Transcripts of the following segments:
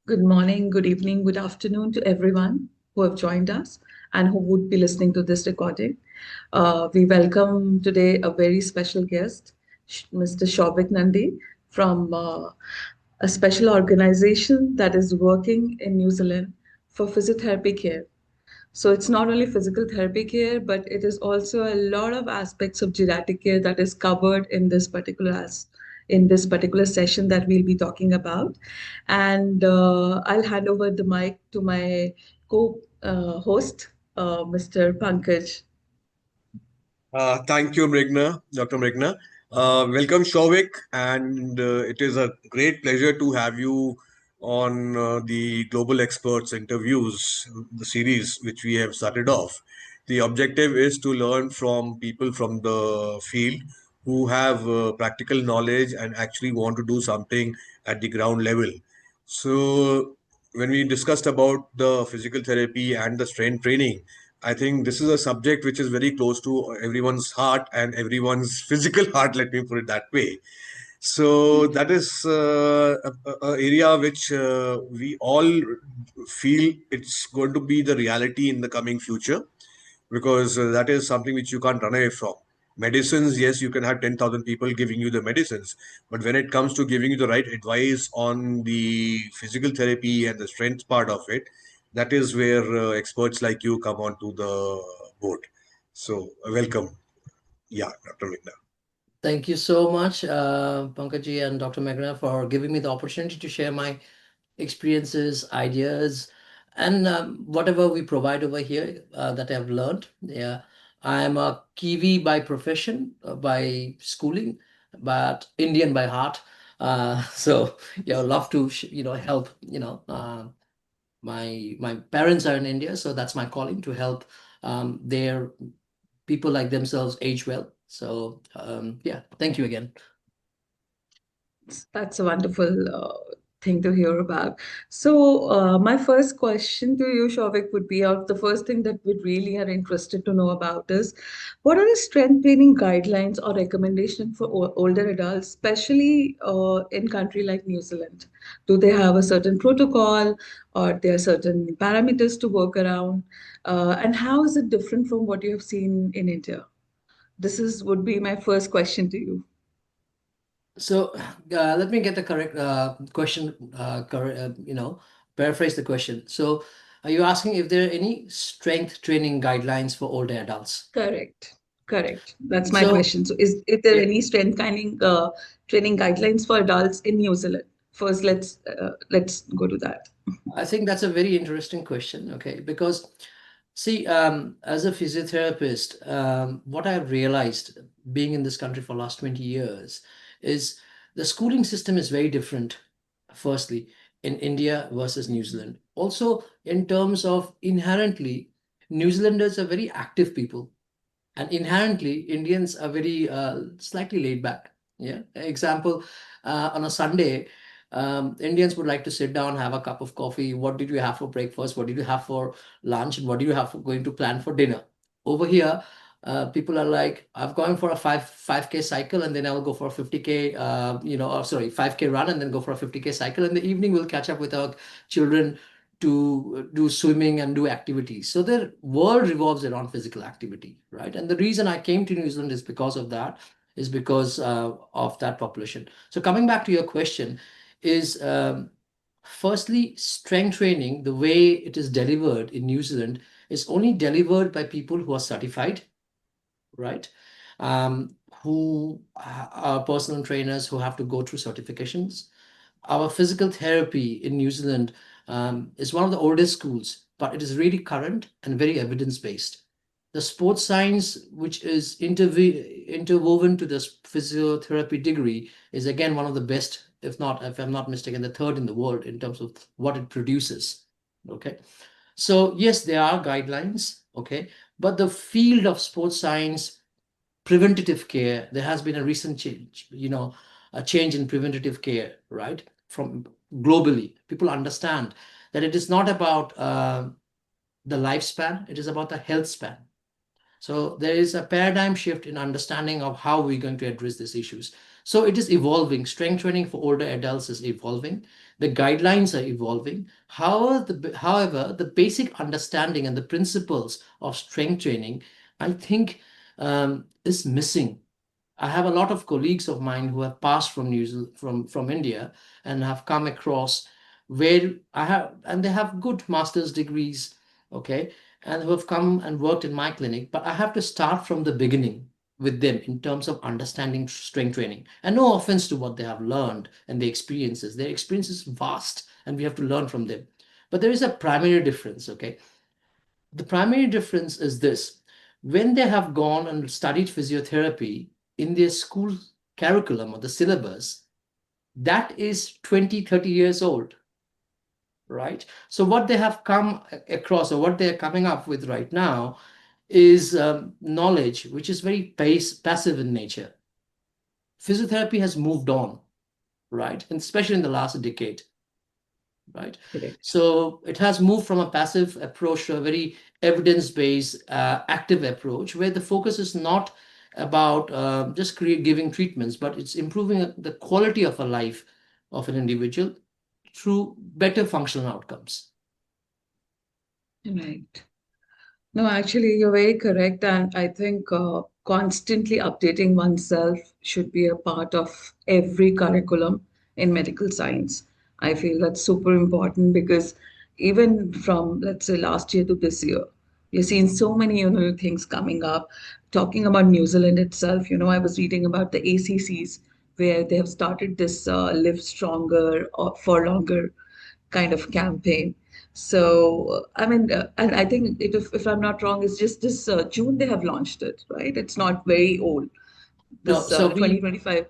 Good morning, good evening, good afternoon to everyone who have joined us and who would be listening to this recording. We welcome today a very special guest, Mr. Shouvik Nandy from a special organization that is working in New Zealand for physiotherapy care. So it's not only physical therapy care, but it is also a lot of aspects of geriatric care that is covered in this particular session that we'll be talking about. And I'll hand over the mic to my co-host, Mr. Pankaj. Thank you, Dr. Mrigna. Welcome, Shouvik, and it is a great pleasure to have you on the Global Experts interviews, the series which we have started off. The objective is to learn from people from the field who have practical knowledge and actually want to do something at the ground level. So, when we discussed about the physical therapy and the strength training, I think this is a subject which is very close to everyone's heart and everyone's physical heart, let me put it that way. So that is a area which we all feel it's going to be the reality in the coming future, because that is something which you can't run away from. Medicines, yes, you can have 10,000 people giving you the medicines, but when it comes to giving you the right advice on the physical therapy and the strength part of it, that is where experts like you come onto the board. So, welcome. Yeah, Dr. Vigna. Thank you so much, Pankaj and Dr. Meghna, for giving me the opportunity to share my experiences, ideas, and whatever we provide over here that I've learned. Yeah, I'm a Kiwi by profession, by schooling, but Indian by heart. So yeah, I love to help. My parents are in India, so that's my calling to help their people like themselves age well. So yeah, thank you again. That's a wonderful thing to hear about. So, my first question to you, Shavik, would be the first thing that we really are interested to know about is what are the strength training guidelines or recommendations for older adults, especially in country like New Zealand? Do they have a certain protocol or there are certain parameters to work around? And how is it different from what you have seen in India? This is would be my first question to you. So let me get the correct question, paraphrase the question. So are you asking if there are any strength training guidelines for older adults? Correct. Correct. That's my So question. So, is there yeah, any training guidelines for adults in New Zealand? First, let's go to that. I think that's a very interesting question. Okay, because see, as a physiotherapist, what I've realized being in this country for last 20 years is the schooling system is very different, firstly, in India versus New Zealand. Also, in terms of inherently, New Zealanders are very active people, and inherently, Indians are very slightly laid back. Yeah. Example, on a Sunday, Indians would like to sit down, have a cup of coffee. What did you have for breakfast? What did you have for lunch? And what do you have for going to plan for dinner? Over here, people are like, I've gone for a 5K cycle, and then I'll go for a 50K, or sorry, 5K run, and then go for a 50K cycle. In the evening, we'll catch up with our children to do swimming and do activities. So their world revolves around physical activity, right? And the reason I came to New Zealand is because of that, is because of that population. So coming back to your question, is firstly, strength training, the way it is delivered in New Zealand, is only delivered by people who are certified, right? Who are personal trainers who have to go through certifications. Our physical therapy in New Zealand is one of the oldest schools, but it is really current and very evidence based. The sports science, which is interwoven to this physiotherapy degree, is again one of the best, if I'm not mistaken, the third in the world in terms of what it produces. Okay. So, yes, there are guidelines. Okay. But the field of sports science, preventative care, there has been a recent change, a change in preventative care, right? From globally, people understand that it is not about the lifespan, it is about the health span. So there is a paradigm shift in understanding of how we're going to address these issues. So it is evolving. Strength training for older adults is evolving. The guidelines are evolving. However, the basic understanding and the principles of strength training, I think, is missing. I have a lot of colleagues of mine who have passed from New Zealand, from India, and have come across where I have, and they have good master's degrees, okay, and who have come and worked in my clinic. But I have to start from the beginning with them in terms of understanding strength training. And no offense to what they have learned and their experiences. Their experience is vast, and we have to learn from them. But there is a primary difference, okay? The primary difference is this: when they have gone and studied physiotherapy in their school curriculum or the syllabus, that is 20, 30 years old, right? So what they have come across, or what they're coming up with right now, is knowledge which is very passive in nature. Physiotherapy has moved on, right? And especially in the last decade, right? Correct. So it has moved from a passive approach to a very evidence-based, active approach, where the focus is not about just giving treatments, but it's improving the quality of a life of an individual through better functional outcomes. Right. No, actually, you're very correct. And I think constantly updating oneself should be a part of every curriculum in medical science. I feel that's super important because even from, let's say, last year to this year, we've seen so many, things coming up. Talking about New Zealand itself, I was reading about the ACCs where they have started this live stronger or for longer kind of campaign. So, I mean, and I think if I'm not wrong, it's just this June they have launched it, right? It's not very old. No, This so we 2025.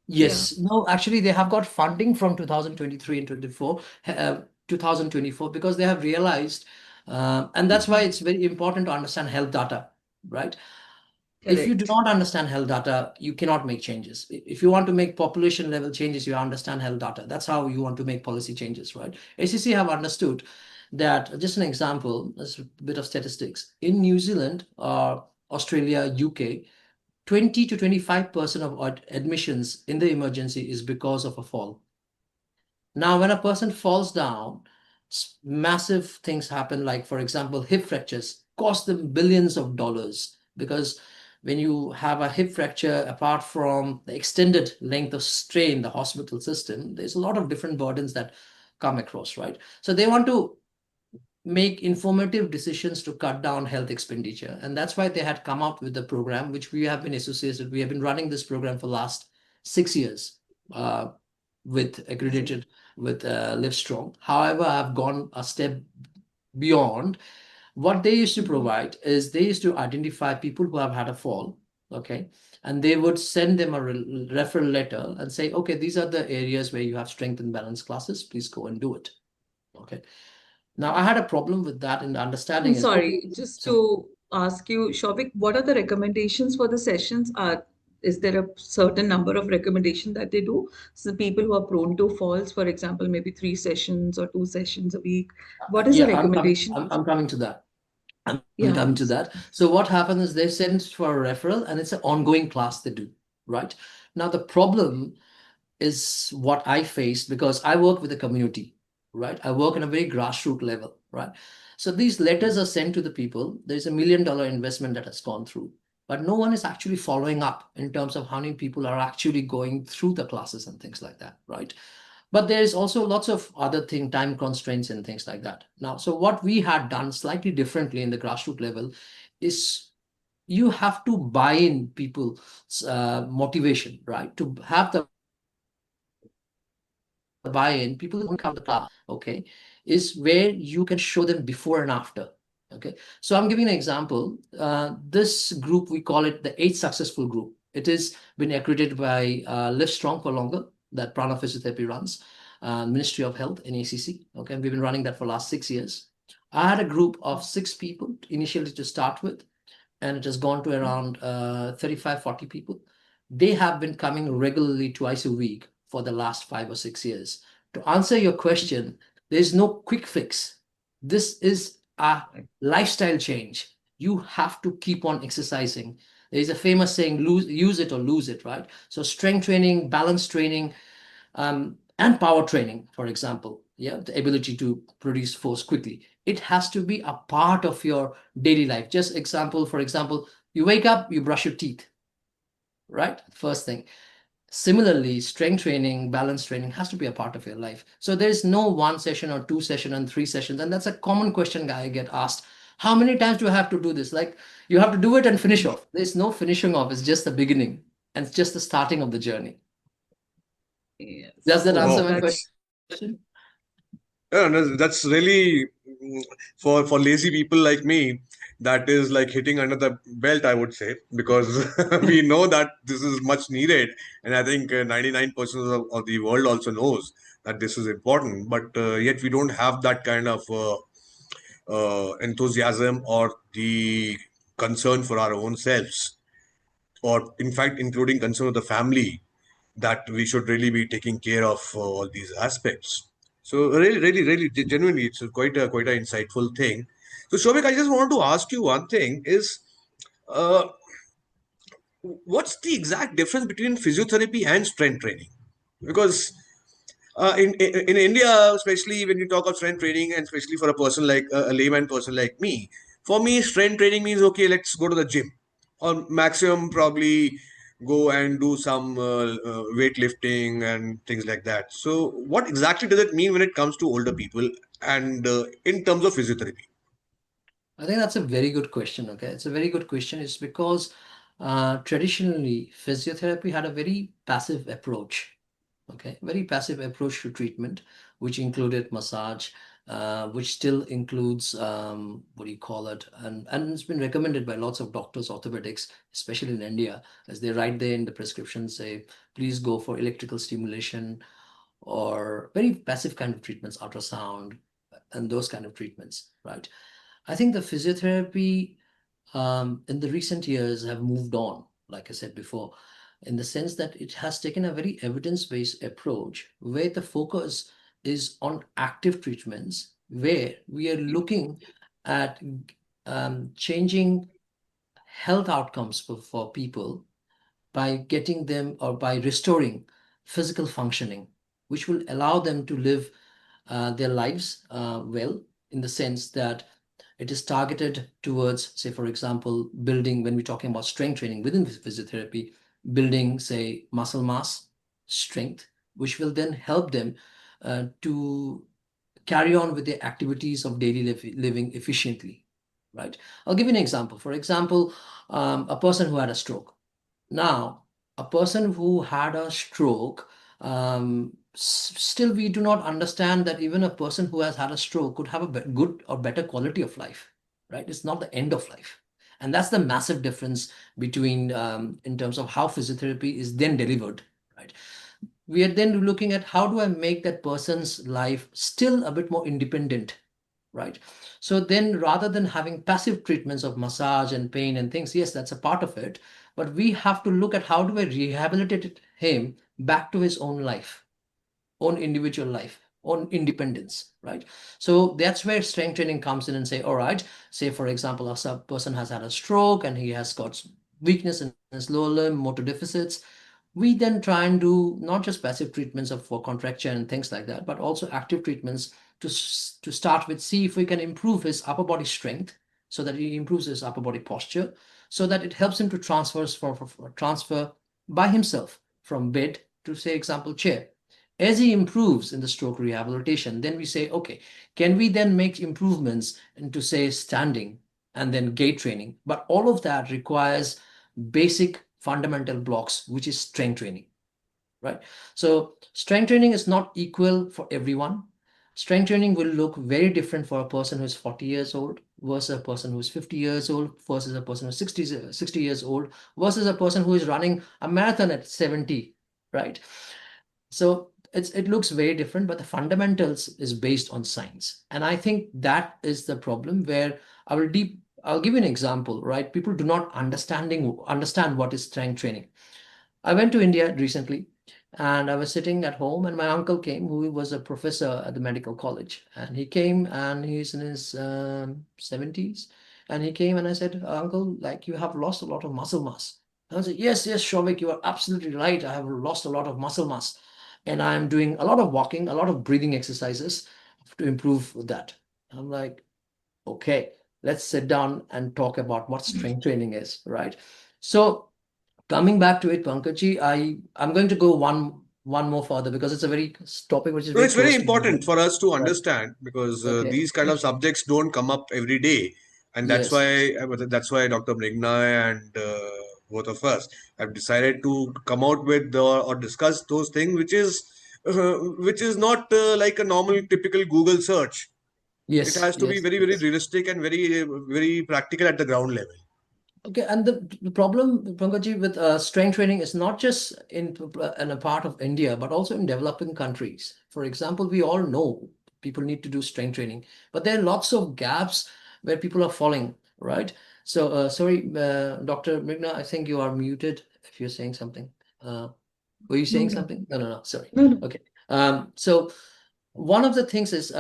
Yeah, Yes. No, actually, they have got funding from 2023 and 2024, because they have realized, and that's why it's very important to understand health data, right? If you do correct. not understand health data, you cannot make changes. If you want to make population level changes, you understand health data. That's how you want to make policy changes, right? ACC have understood that, just an example, a bit of statistics. In New Zealand, Australia, UK, 20 to 25% of admissions in the emergency is because of a fall. Now, when a person falls down, massive things happen, like, for example, hip fractures cost them billions of dollars, because when you have a hip fracture, apart from the extended length of strain, the hospital system, there's a lot of different burdens that come across, right? So they want to make informative decisions to cut down health expenditure. And that's why they had come out with the program, which we have been associated. We have been running this program for last 6 years, uh, with Amazing. accredited with Livestrong. However, I've gone a step beyond. What they used to Mhm. provide is they used to identify people who have had a fall, okay, and they would send them a referral letter and say, okay, these are the areas where you have strength and balance classes. Please go and do it. Okay. Now, I had a problem with that, and the I'm understanding is, okay, sorry, just so to ask you, Shobik, what are the recommendations for the sessions? Is there a certain number of recommendation that they do? So people who are prone to falls, for example, maybe 3 sessions or 2 sessions a week. What is the yeah, I'm coming. recommendation? I'm coming to that. I'm Yeah. coming to that. So what happens is they send for a referral, and it's an ongoing class they do, right? Now, the problem is what I faced, because I work with the community, right? I work on a very grassroots level, right? So these letters are sent to the people. There's $1 million investment that has gone through, but no one is actually following up in terms of how many people are actually going through the classes and things like that, right? But there is also lots of other time constraints and things like that. Now, so what we had done slightly differently in the grassroots level is, you have to buy in people's motivation, right? To have the buy-in, people who don't come to the class, okay, is where you can show them before and after. Okay, so I'm giving an example. This group, we call it the Eight Successful Group. It is been accredited by Live Strong for longer, that Prana Physiotherapy runs, Ministry of Health in ACC. Okay, we've been running that for last 6 years. I had a group of 6 people initially to start with, and it has gone to around 35, 40 people. They have been coming regularly twice a week for the last 5 or 6 years. To answer your question, there's no quick fix. This is a lifestyle change. You have to keep on exercising. There's a famous saying, use it or lose it, right? So strength training, balance training, and power training, for example, yeah, the ability to produce force quickly. It has to be a part of your daily life. Just example, for example, you wake up, you brush your teeth, right? First thing. Similarly, strength training, balance training has to be a part of your life. So there's no one session or two session and three sessions. And that's a common question I get asked. How many times do I have to do this? Like, you have to do it and finish off. There's no finishing off. It's just the beginning, and it's just the starting of the journey. Does Yes. that answer Wow, my That's question? yeah, that's really for lazy people like me. That is like hitting under the belt, I would say, because we know that this is much needed, and I think 99% of the world also knows that this is important. But yet we don't have that kind of enthusiasm or the concern for our own selves, or in fact, including concern of the family, that we should really be taking care of all these aspects. So really, genuinely, it's quite an insightful thing. So Shobik, I just want to ask you one thing: is uh, what's the exact difference between physiotherapy and strength training? Because in India, especially when you talk of strength training, and especially for a person like a layman person like me, for me, strength training means okay, let's go to the gym, or maximum probably go and do some weightlifting and things like that. So, what exactly does it mean when it comes to older people and in terms of physiotherapy? I think that's a very good question. Okay, it's a very good question. It's because traditionally physiotherapy had a very passive approach. Okay, very passive approach to treatment, which included massage, which still includes what do you call it, and it's been recommended by lots of doctors, orthopedics, especially in India, as they write there in the prescription, say please go for electrical stimulation or very passive kind of treatments, ultrasound, and those kind of treatments, right? I think the physiotherapy in the recent years have moved on, like I said before, in the sense that it has taken a very evidence-based approach where the focus is on active treatments, where we are looking at changing health outcomes for people by getting them or by restoring physical functioning, which will allow them to live their lives well, in the sense that it is targeted towards, say, for example, building, when we're talking about strength training within physiotherapy, building, say, muscle mass, strength, which will then help them to carry on with their activities of daily living efficiently, right? I'll give you an example. For example, a person who had a stroke. Now, a person who had a stroke, still we do not understand that even a person who has had a stroke could have a good or better quality of life, right? It's not the end of life. And that's the massive difference between, in terms of how physiotherapy is then delivered, right? We are then looking at how do I make that person's life still a bit more independent, right? So then rather than having passive treatments of massage and pain and things, yes, that's a part of it, but we have to look at how do I rehabilitate him back to his own life, own individual life, own independence, right? So that's where strength training comes in and say, all right, say for example, a person has had a stroke and he has got weakness in his lower limb, motor deficits. We then try and do not just passive treatments of for contracture and things like that, but also active treatments to start with, see if we can improve his upper body strength so that he improves his upper body posture, so that it helps him to transfer by himself from bed to, say, example, chair. As he improves in the stroke rehabilitation, then we say, okay, can we then make improvements into, say, standing and then gait training? But all of that requires basic fundamental blocks, which is strength training, right? So strength training is not equal for everyone. Strength training will look very different for a person who is 40 years old versus a person who is 50 years old versus a person who is 60 years old versus a person who is running a marathon at 70, right? So it looks very different, but the fundamentals is based on science. And I think that is the problem where I'll give you an example, right? People do not understand what is strength training. I went to India recently and I was sitting at home and my uncle came, who was a professor at the medical college. And he came and he's in his 70s. And he came and I said, Uncle, like you have lost a lot of muscle mass. And I said, yes, Shouvik, you are absolutely right. I have lost a lot of muscle mass. and I'm doing a lot of walking, a lot of breathing exercises to improve that. I'm like, okay, let's sit down and talk about what strength training is, right? So coming back to it, Pankajji, I'm going to go one more further because it's a very topic which is No, very it's very close to my important heart. for us to Right. understand because Okay. these kind of subjects don't come up every day, and Yes. that's why Dr. Mrigna and both of us have decided to come out with or discuss those things, which is not like a normal typical Google search. It Yes. has to be Yes. very very Yes. realistic and very practical at the ground level. Okay, and the problem, Pankaj, with strength training is not just in a part of India, but also in developing countries. For example, we all know people need to do strength training, but there are lots of gaps where people are falling, right? So, sorry, Dr. Mrigna, I think you are muted if you're saying something. Uh, were you No, saying no, something? No, no, no, sorry. no, no. Okay. So one of the things is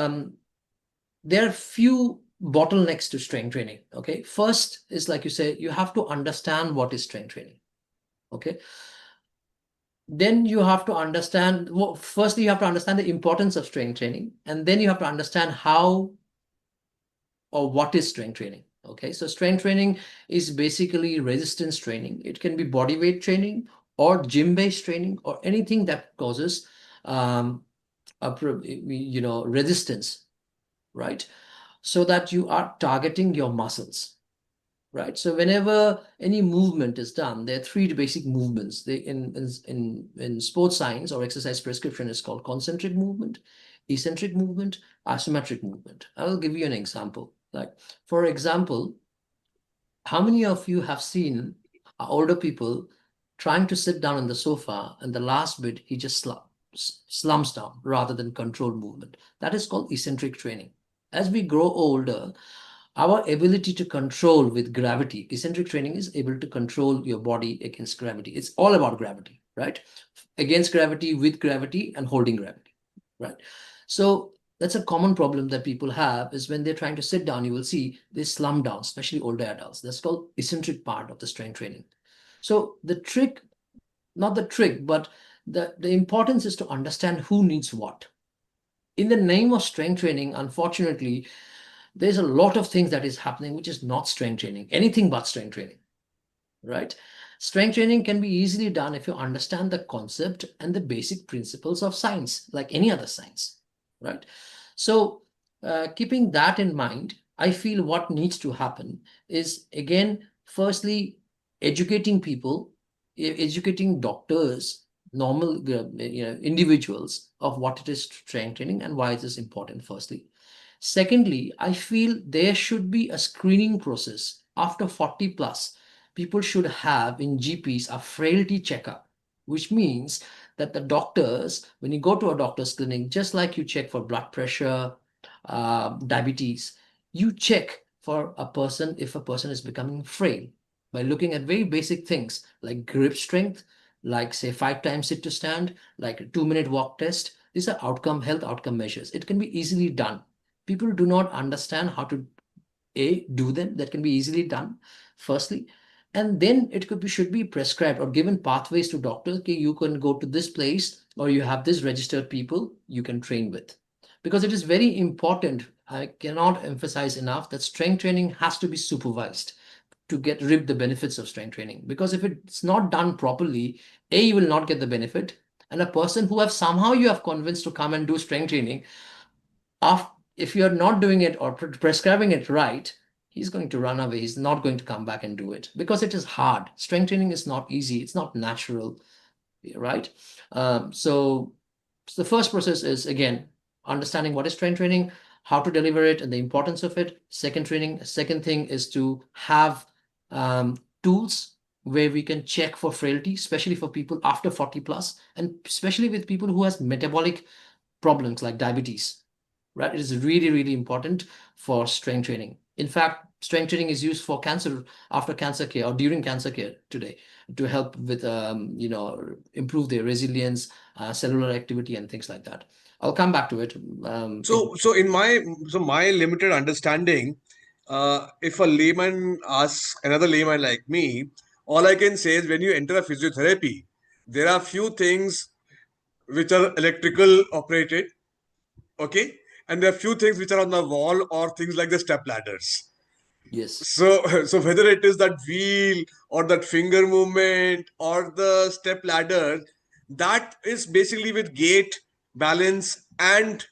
there are few bottlenecks to strength training. Okay, first is like you say, you have to understand what is strength training. Okay, then you have to understand, well, firstly you have to understand the importance of strength training, and then you have to understand how or what is strength training. Okay, so strength training is basically resistance training. It can be body weight training or gym based training or anything that causes um, resistance, right? So that you are targeting your muscles, right? So whenever any movement is done, there are three basic movements. They in sports science or exercise prescription is called concentric movement, eccentric movement, isometric movement. I will give you an example. Like, for example, how many of you have seen older people trying to sit down on the sofa and the last bit he just slumps down rather than controlled movement? That is called eccentric training. As we grow older, our ability to control with gravity, eccentric training is able to control your body against gravity. It's all about gravity, right? Against gravity, with gravity, and holding gravity, right? So that's a common problem that people have is when they're trying to sit down, you will see they slump down, especially older adults. That's called eccentric part of the strength training. So the trick, not the trick, but the importance is to understand who needs what. In the name of strength training, unfortunately, there's a lot of things that is happening which is not strength training, anything but strength training, right? Strength training can be easily done if you understand the concept and the basic principles of science, like any other science, right? So, keeping that in mind, I feel what needs to happen is, again, firstly, educating people, educating doctors, normal individuals of what it is strength training and why it is important, firstly. Secondly, I feel there should be a screening process after 40 plus. People should have in GPs a frailty checkup, which means that the doctors, when you go to a doctor's clinic, just like you check for blood pressure, diabetes, you check for a person if a person is becoming frail by looking at very basic things like grip strength, like say 5 times sit to stand, like a 2-minute walk test. These are health outcome measures. It can be easily done. People do not understand how to do them. That can be easily done, firstly, and then it could be should be prescribed or given pathways to doctors. Okay, you can go to this place or you have this registered people you can train with, because it is very important. I cannot emphasize enough that strength training has to be supervised to get reap the benefits of strength training, because if it's not done properly, you will not get the benefit, and a person who have somehow you have convinced to come and do strength training, if you're not doing it or prescribing it right, he's going to run away. He's not going to come back and do it because it is hard. Strength training is not easy. It's not natural, right? So the first process is, again, understanding what is strength training, how to deliver it, and the importance of it. Second thing is to have tools where we can check for frailty, especially for people after 40 plus, and especially with people who has metabolic problems like diabetes, right? It is really, really important for strength training. In fact, strength training is used for cancer, after cancer care or during cancer care today, to help with, improve their resilience, cellular activity, and things like that. I'll come back to it. So my limited understanding, if a layman asks another layman like me, all I can say is when you enter a physiotherapy, there are few things which are electrical operated, okay, and there are few things which are on the wall or things like the step ladders. Yes. So, so whether it is that wheel or that finger movement or the step ladder, that is basically with gait, balance, and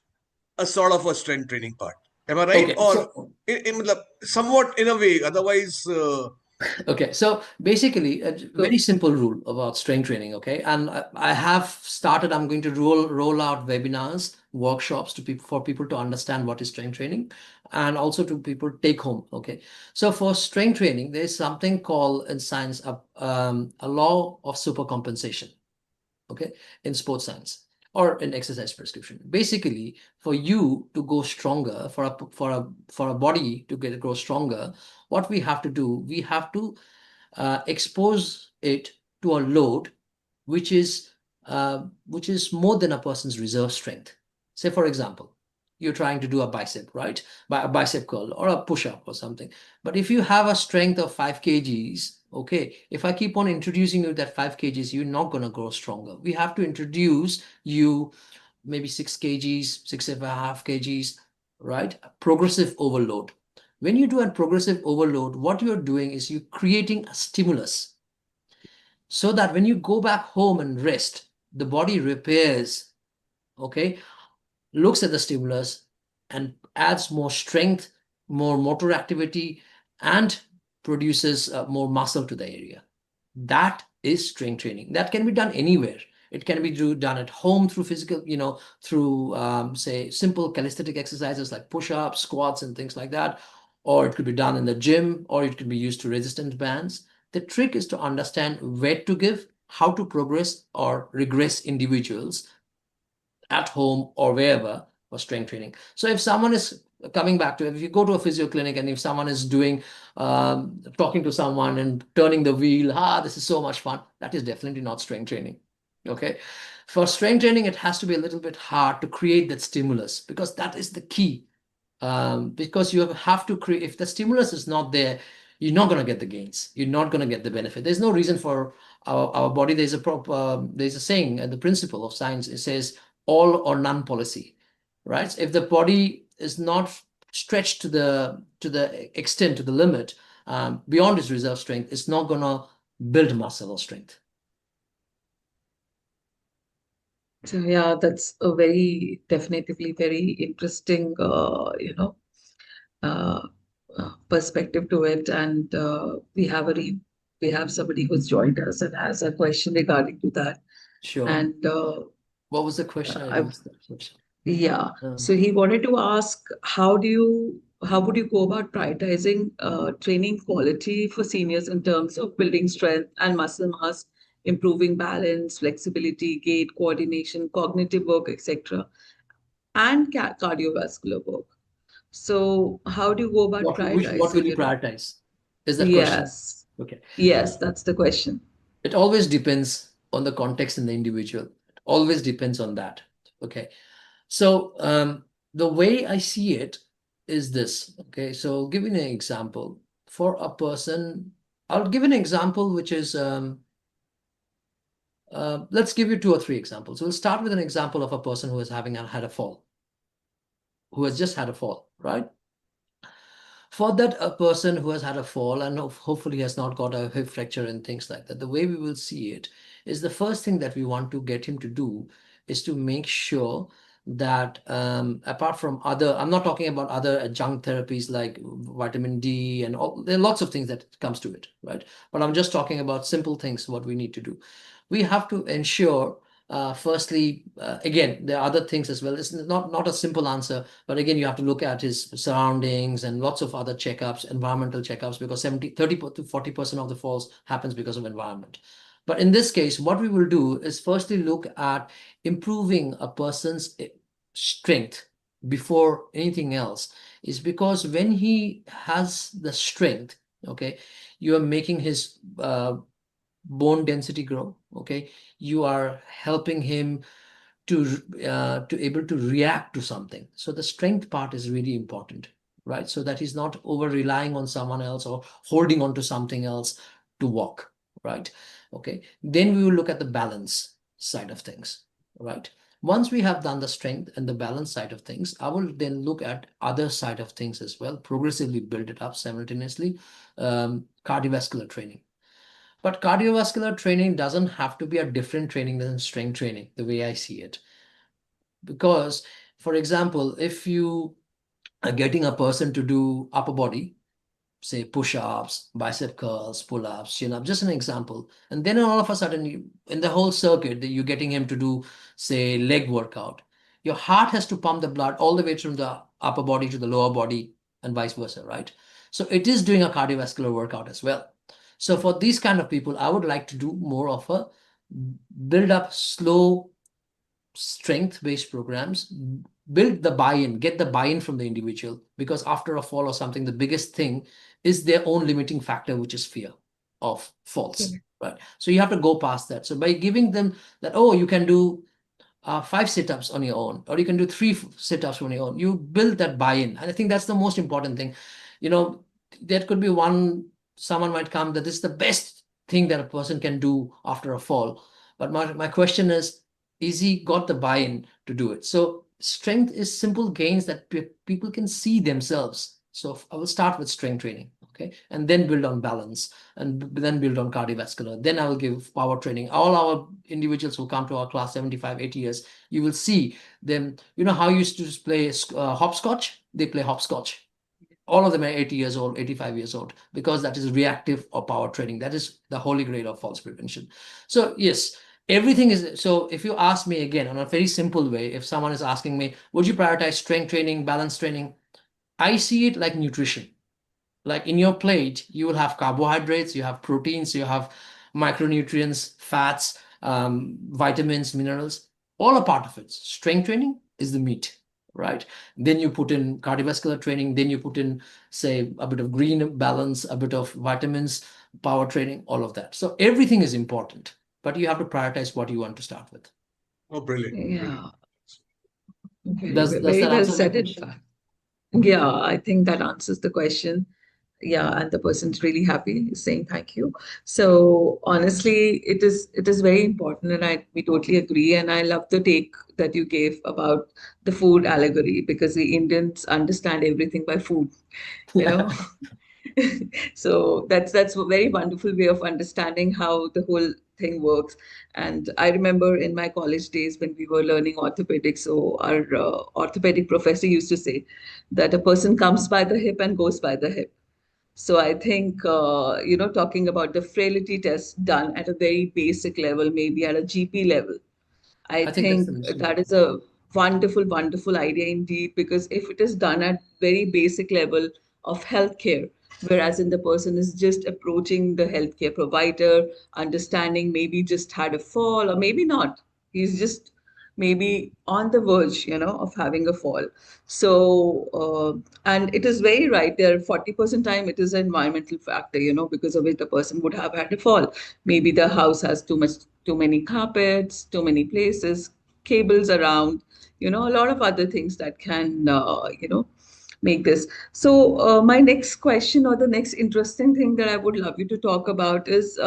a sort of a strength training part. Am I right? Okay. Or So somewhat in a way. Otherwise, okay, so basically, a very So, simple rule about strength training. Okay, and I have started. I'm going to roll out webinars, workshops to people for people to understand what is strength training, and also to people take home. Okay, so for strength training, there is something called in science a law of supercompensation. Okay, in sports science or in exercise prescription. Basically, for you to go stronger, for a body to get grow stronger, what we have to do, we have to expose it to a load which is more than a person's reserve strength. Say, for example, you're trying to do a bicep, right? By a bicep curl or a push-up or something. But if you have a strength of 5 kgs, okay, if I keep on introducing you that 5 kgs, you're not going to grow stronger. We have to introduce you maybe 6 kgs, 6.5 kgs, right? Progressive overload. When you do a progressive overload, what you're doing is you're creating a stimulus so that when you go back home and rest, the body repairs, okay, looks at the stimulus and adds more strength, more motor activity, and produces more muscle to the area. That is strength training. That can be done anywhere. It can be done at home through physical, through, say, simple calisthenic exercises like push-ups, squats, and things like that. Or it could be done in the gym, or it could be used to resistance bands. The trick is to understand where to give, how to progress or regress individuals at home or wherever for strength training. So if someone is coming back to, if you go to a physio clinic and if someone is doing, talking to someone and turning the wheel, this is so much fun, that is definitely not strength training. Okay. For strength training, it has to be a little bit hard to create that stimulus because that is the key. Because you have to create, if the stimulus is not there, you're not going to get the gains. You're not going to get the benefit. There's no reason for our body. There's a saying and the principle of science. It says all or none policy, right? So if the body is not stretched to the extent, to the limit, beyond its reserve strength, it's not going to build muscle or strength. so yeah, that's a very definitively very interesting, uh, perspective to it. And we have somebody who's joined us and has a question regarding to that. Sure. And What was the question? I I missed that question. Yeah. Um, So he wanted to ask, how would you go about prioritizing training quality for seniors in terms of building strength and muscle mass, improving balance, flexibility, gait, coordination, cognitive work, etc., and cardiovascular work. So how do you go about what will prioritizing, you you know? prioritize? Is that question? Yes. Okay. Yes, that's the question. It always depends on the context and the individual. It always depends on that. Okay. So the way I see it is this. Okay. So giving an example for a person, I'll give an example which is let's give you 2 or 3 examples. We'll start with an example of a person who is having had a fall, who has just had a fall, right? For that, a person who has had a fall and hopefully has not got a hip fracture and things like that, the way we will see it is the first thing that we want to get him to do is to make sure that apart from other, I'm not talking about other adjunct therapies like vitamin D and all, there are lots of things that comes to it, right? But I'm just talking about simple things, what we need to do. We have to ensure firstly, again, there are other things as well. It's not a simple answer, but again, you have to look at his surroundings and lots of other checkups, environmental checkups, because 30 to 40% of the falls happens because of environment. But in this case, what we will do is firstly look at improving a person's strength before anything else, is because when he has the strength, okay, you are making his bone density grow, okay, you are helping him to able to react to something. So the strength part is really important, right? So that he's not over relying on someone else or holding on to something else to walk, right? Okay, then we will look at the balance side of things. right? Once we have done the strength and the balance side of things, I will then look at other side of things as well, progressively build it up simultaneously. Cardiovascular training. But cardiovascular training doesn't have to be a different training than strength training, the way I see it. Because, for example, if you are getting a person to do upper body, say push-ups, bicep curls, pull-ups, chin-up, just an example. And then all of a sudden, in the whole circuit, you're getting him to do, say, leg workout. Your heart has to pump the blood all the way from the upper body to the lower body and vice versa, right? So it is doing a cardiovascular workout as well. So for these kind of people, I would like to do more of a build up slow strength-based programs, build the buy-in, get the buy-in from the individual, because after a fall or something, the biggest thing is their own limiting factor, which is fear of falls, right? So you have to go past that. So by giving them that, oh, you can do 5 sit-ups on your own, or you can do 3 sit-ups on your own, you build that buy-in. And I think that's the most important thing. You know, there could be someone might come that this is the best thing that a person can do after a fall. But my question is he got the buy-in to do it? So strength is simple gains that people can see themselves. So I will start with strength training, okay, and then build on balance, and then build on cardiovascular. Then I will give power training. All our individuals who come to our class, 75, 80 years, you will see them. You know how you used to play hopscotch? They play hopscotch. All of them are 80 years old, 85 years old, because that is reactive or power training. That is the holy grail of falls prevention. So yes, everything is. So if you ask me again on a very simple way, if someone is asking me, would you prioritize strength training, balance training? I see it like nutrition. Like in your plate, you will have carbohydrates, you have proteins, you have micronutrients, fats, vitamins, minerals, all a part of it. Strength training is the meat, right? Then you put in cardiovascular training, then you put in, say, a bit of green balance, a bit of vitamins, power training, all of that. So everything is important, but you have to prioritize what you want to start with. Oh, brilliant, brilliant. Yeah, very, Does very that well answer my said, in question? fact. Yeah, I think that answers the question. Yeah, and the person's really happy, he's saying thank you. So honestly, it is very important, and we totally agree. And I love the take that you gave about the food allegory, because we Indians understand everything by food, you know. Yeah. So that's a very wonderful way of understanding how the whole thing works. And I remember in my college days when we were learning orthopedics, so our orthopedic professor used to say that a person comes by the hip and goes by the hip. So I think, talking about the frailty test done at a very basic level, maybe at a GP level, I I think that's think the most that is important. a wonderful, wonderful idea indeed, because if it is done at very basic level of healthcare, whereas in the person is just approaching the healthcare provider, understanding maybe just had a fall or maybe not, he's just maybe on the verge, of having a fall. So, and it is very right there. 40% time it is an environmental factor, because of which the person would have had a fall. Maybe the house has too many carpets, too many places, cables around, a lot of other things that can, make this. So, my next question, or the next interesting thing that I would love you to talk about, is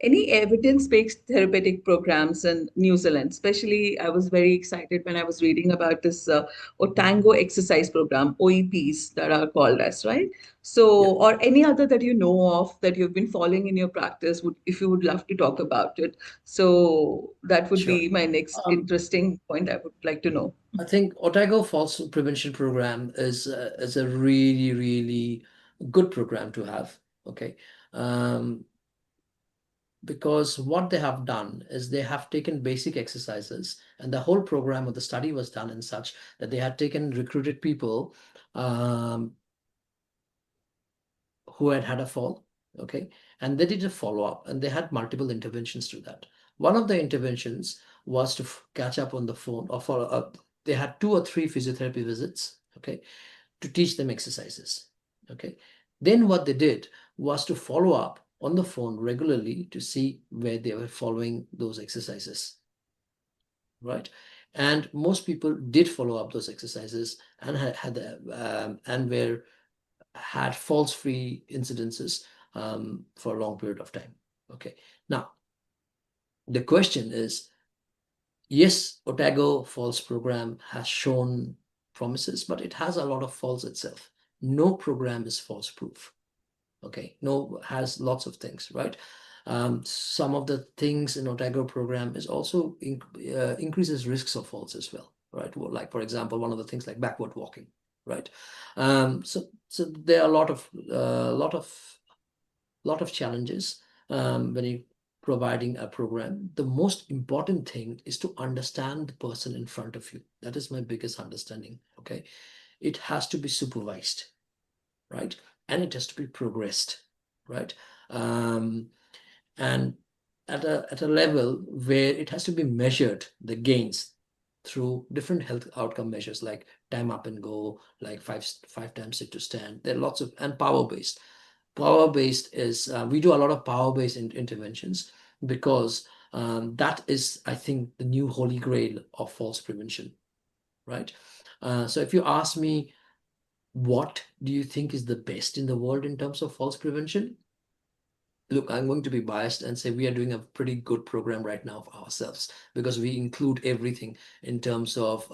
any evidence-based therapeutic programs in New Zealand. Especially, I was very excited when I was reading about this Otango exercise program, OEPs that are called as, right? Yeah, So, or any other that you know of that you've been following in your practice, if you would love to talk about it. So that would sure. be my next Um, interesting point I would like to know. I think Otago Falls Prevention Program is a really, really good program to have. Okay. Um, because what they have done is they have taken basic exercises, and the whole program of the study was done in such that they had taken recruited people um, who had had a fall, okay, and they did a follow-up, and they had multiple interventions to that. One of the interventions was to catch up on the phone or follow up. They had 2 or 3 physiotherapy visits, okay, to teach them exercises, okay. Then what they did was to follow up on the phone regularly to see where they were following those exercises, right? And most people did follow up those exercises and and were had false-free incidences for a long period of time. Okay. Now, the question is, Yes, Otago Falls program has shown promises, but it has a lot of faults itself. No program is false proof. Okay, no, has lots of things, right? Some of the things in Otago program is also increases risks of faults as well, right? Well, like for example, one of the things like backward walking, right? So there are a lot of challenges when you providing a program. The most important thing is to understand the person in front of you. That is my biggest understanding. Okay, it has to be supervised, right? And it has to be progressed, right? Um, and at a level where it has to be measured, the gains through different health outcome measures like time up and go, like five times sit to stand. There are lots of, and power based. Power based is we do a lot of power based interventions because that is, I think, the new holy grail of falls prevention, right? So if you ask me, what do you think is the best in the world in terms of falls prevention? Look, I'm going to be biased and say we are doing a pretty good program right now for ourselves because we include everything in terms of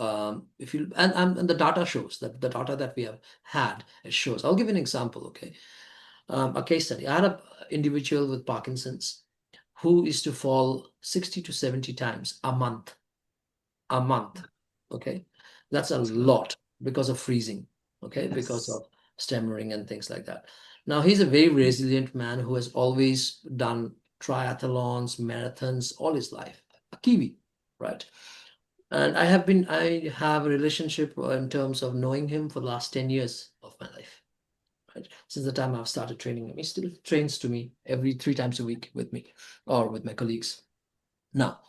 if you and the data shows that the data that we have had, it shows. I'll give you an example, okay? A case study. I had an individual with Parkinson's who is to fall 60 to 70 times a month. Okay, that's a That's good. lot because of freezing. Okay, because Yes. of stammering and things like that. Now he's a very resilient man who has always done triathlons, marathons all his life. A Kiwi, right? And I have a relationship in terms of knowing him for the last 10 years of my life. Right? Since the time I've started training him, he still trains to me every 3 times a week with me or with my colleagues. Now,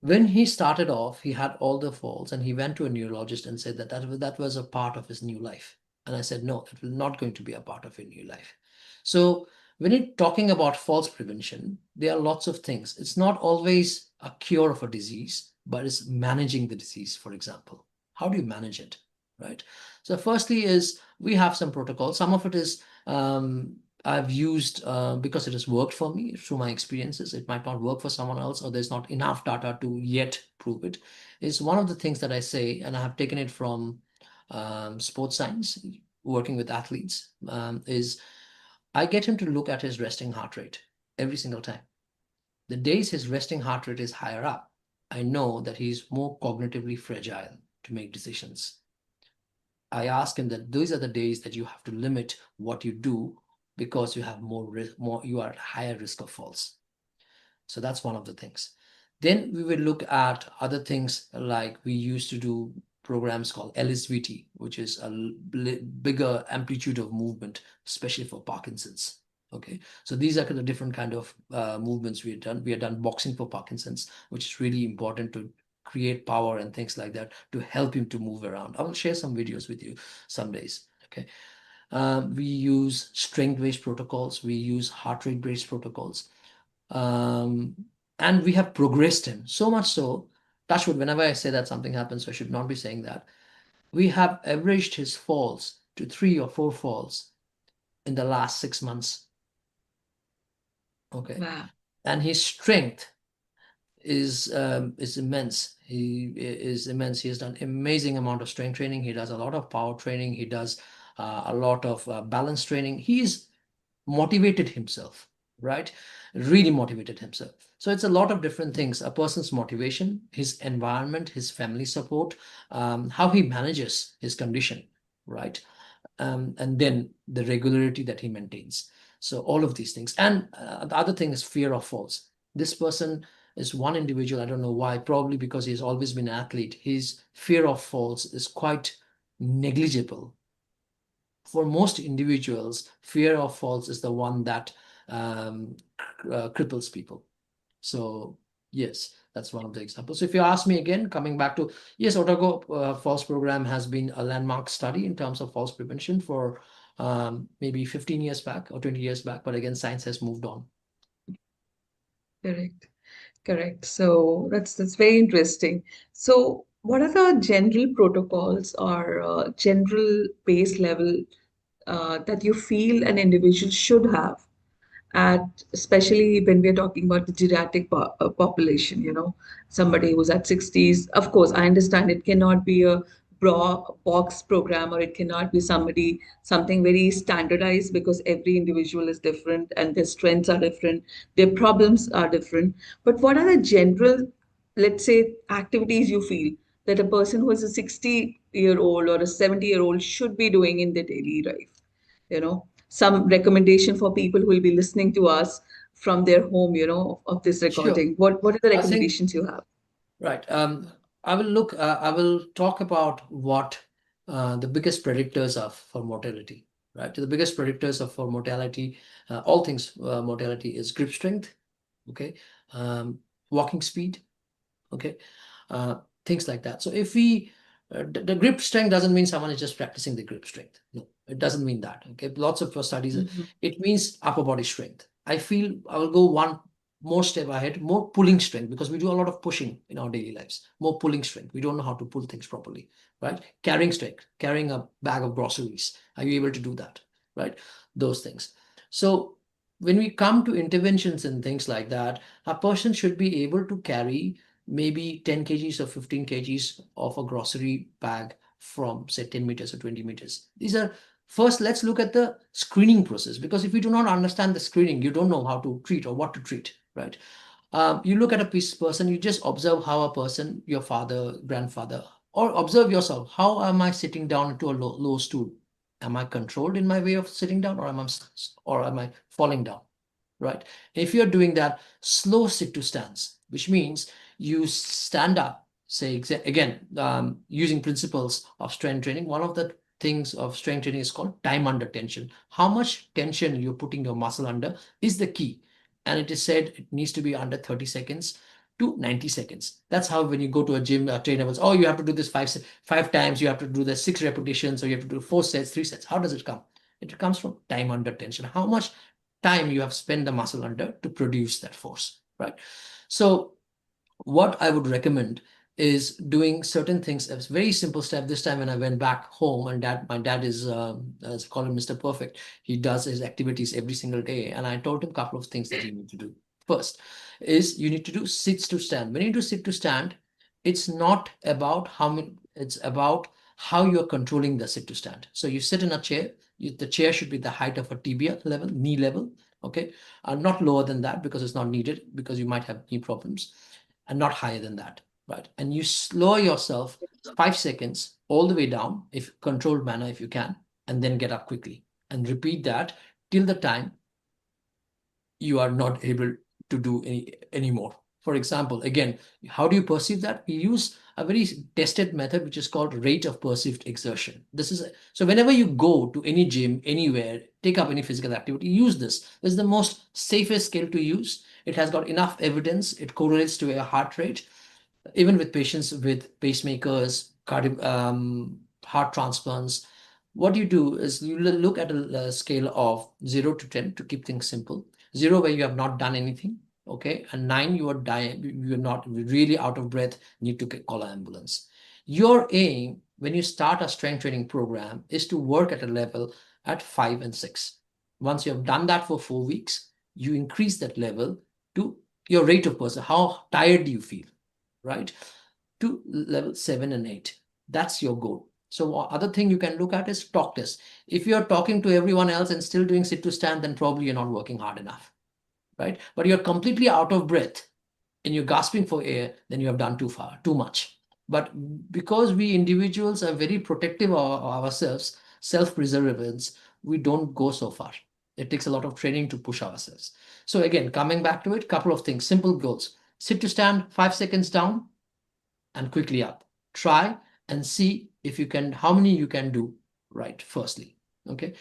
when he started off, he had all the falls, and he went to a neurologist and said that was a part of his new life. And I said, no, it will not going to be a part of your new life. So when you're talking about falls prevention, there are lots of things. It's not always a cure of a disease, but it's managing the disease, for example. How do you manage it? Right. So firstly is we have some protocols. Some of it is I've used because it has worked for me through my experiences. It might not work for someone else, or there's not enough data to yet prove it. Is one of the things that I say, and I have taken it from sports science, working with athletes, is I get him to look at his resting heart rate every single time. The days his resting heart rate is higher up, I know that he's more cognitively fragile to make decisions. I ask him that these are the days that you have to limit what you do because you have more risk, you are at higher risk of falls. So that's one of the things. Then we will look at other things like we used to do programs called LSVT, which is a bigger amplitude of movement, especially for Parkinson's. Okay, so these are the different kind of movements we have done. We have done boxing for Parkinson's, which is really important to create power and things like that to help him to move around. I will share some videos with you some days. Okay, we use strength-based protocols. We use heart rate-based protocols. Um, and we have progressed him so much so, touch wood, whenever I say that something happens, so I should not be saying that. We have averaged his falls to 3 or 4 falls in the last 6 months. Okay. Wow. And his strength is immense. He is immense. He has done amazing amount of strength training. He does a lot of power training. He does a lot of balance training. He's motivated himself, right? Really motivated himself. So it's a lot of different things. A person's motivation, his environment, his family support, how he manages his condition, right? And then the regularity that he maintains. So all of these things. And the other thing is fear of falls. This person is one individual, I don't know why, probably because he's always been an athlete. His fear of falls is quite negligible. For most individuals, fear of falls is the one that cripples people. So yes, that's one of the examples. So if you ask me again, coming back to, yes, Otago Falls program has been a landmark study in terms of falls prevention for maybe 15 years back or 20 years back. But again, science has moved on. Correct. Correct. So that's very interesting. So what are the general protocols or general base level that you feel an individual should have at, especially when we're talking about the geriatric population, somebody who's at 60s. Of course, I understand it cannot be a box program, or it cannot be something very standardized, because every individual is different and their strengths are different, their problems are different. But what are the general, let's say, activities you feel that a person who is a 60-year-old or a 70-year-old should be doing in their daily life? Some recommendation for people who will be listening to us from their home, of this Sure. recording. What are the I think, recommendations you have? right. I will talk about what the biggest predictors are for mortality, right? The biggest predictors of for mortality, all things mortality is grip strength, okay, um, walking speed, okay, uh, things like that. So if we the grip strength doesn't mean someone is just practicing the grip strength. No, it doesn't mean that. Okay, lots of studies. Mhm. It means upper body strength. I feel I will go one more step ahead, more pulling strength, because we do a lot of pushing in our daily lives. More pulling strength. We don't know how to pull things properly, right? Carrying strength, carrying a bag of groceries. Are you able to do that, right? Those things. So when we come to interventions and things like that, a person should be able to carry maybe 10 kgs or 15 kgs of a grocery bag from say 10 meters or 20 meters. These are first, let's look at the screening process, because if you do not understand the screening, you don't know how to treat or what to treat, right? You look at a person, you just observe how a person, your father, grandfather, or observe yourself. How am I sitting down into a low stool? Am I controlled in my way of sitting down, or am I falling down? Right? If you're doing that, slow sit to stance, which means you stand up, say again, using principles of strength training. One of the things of strength training is called time under tension. How much tension you're putting your muscle under is the key. And it is said it needs to be under 30 seconds to 90 seconds. That's how when you go to a gym, a trainer will say, oh, you have to do this five times, you have to do the 6 repetitions, or you have to do 4 sets, 3 sets. How does it come? It comes from time under tension. How much time you have spent the muscle under to produce that force, right? So what I would recommend is doing certain things. A very simple step. This time when I went back home, and my dad is, as call him Mr. Perfect. He does his activities every single day, and I told him a couple of things that you need to do. First is you need to do sits to stand. When you do sit to stand, it's not about how many. It's about how you're controlling the sit to stand. So you sit in a chair. The chair should be the height of a tibia level, knee level. Okay, not lower than that, because it's not needed, because you might have knee problems, and not higher than that, right? And you slow yourself 5 seconds all the way down, if controlled manner, if you can, and then get up quickly and repeat that till the time you are not able to do anymore. For example, again, how do you perceive that? We use a very tested method, which is called rate of perceived exertion. So whenever you go to any gym, anywhere, take up any physical activity, use this. This is the most safest scale to use. It has got enough evidence. It correlates to a heart rate, even with patients with pacemakers, heart transplants. What you do is you look at a scale of 0 to 10 to keep things simple. 0 where you have not done anything, okay, and 9 you are dying, you're not really out of breath, need to call an ambulance. Your aim when you start a strength training program is to work at a level at 5 and 6. Once you have done that for 4 weeks, you increase that level to your rate of person, how tired do you feel, right, to level 7 and 8. That's your goal. So other thing you can look at is talk test. If you're talking to everyone else and still doing sit to stand, then probably you're not working hard enough, right? But you're completely out of breath and you're gasping for air, then you have done too much. But because we individuals are very protective of ourselves, self-preservance, we don't go so far. It takes a lot of training to push ourselves. So again, coming back to it, couple of things, simple goals. Sit to stand, 5 seconds down, and quickly up. Try and see if you can, how many you can do, right, firstly. Okay.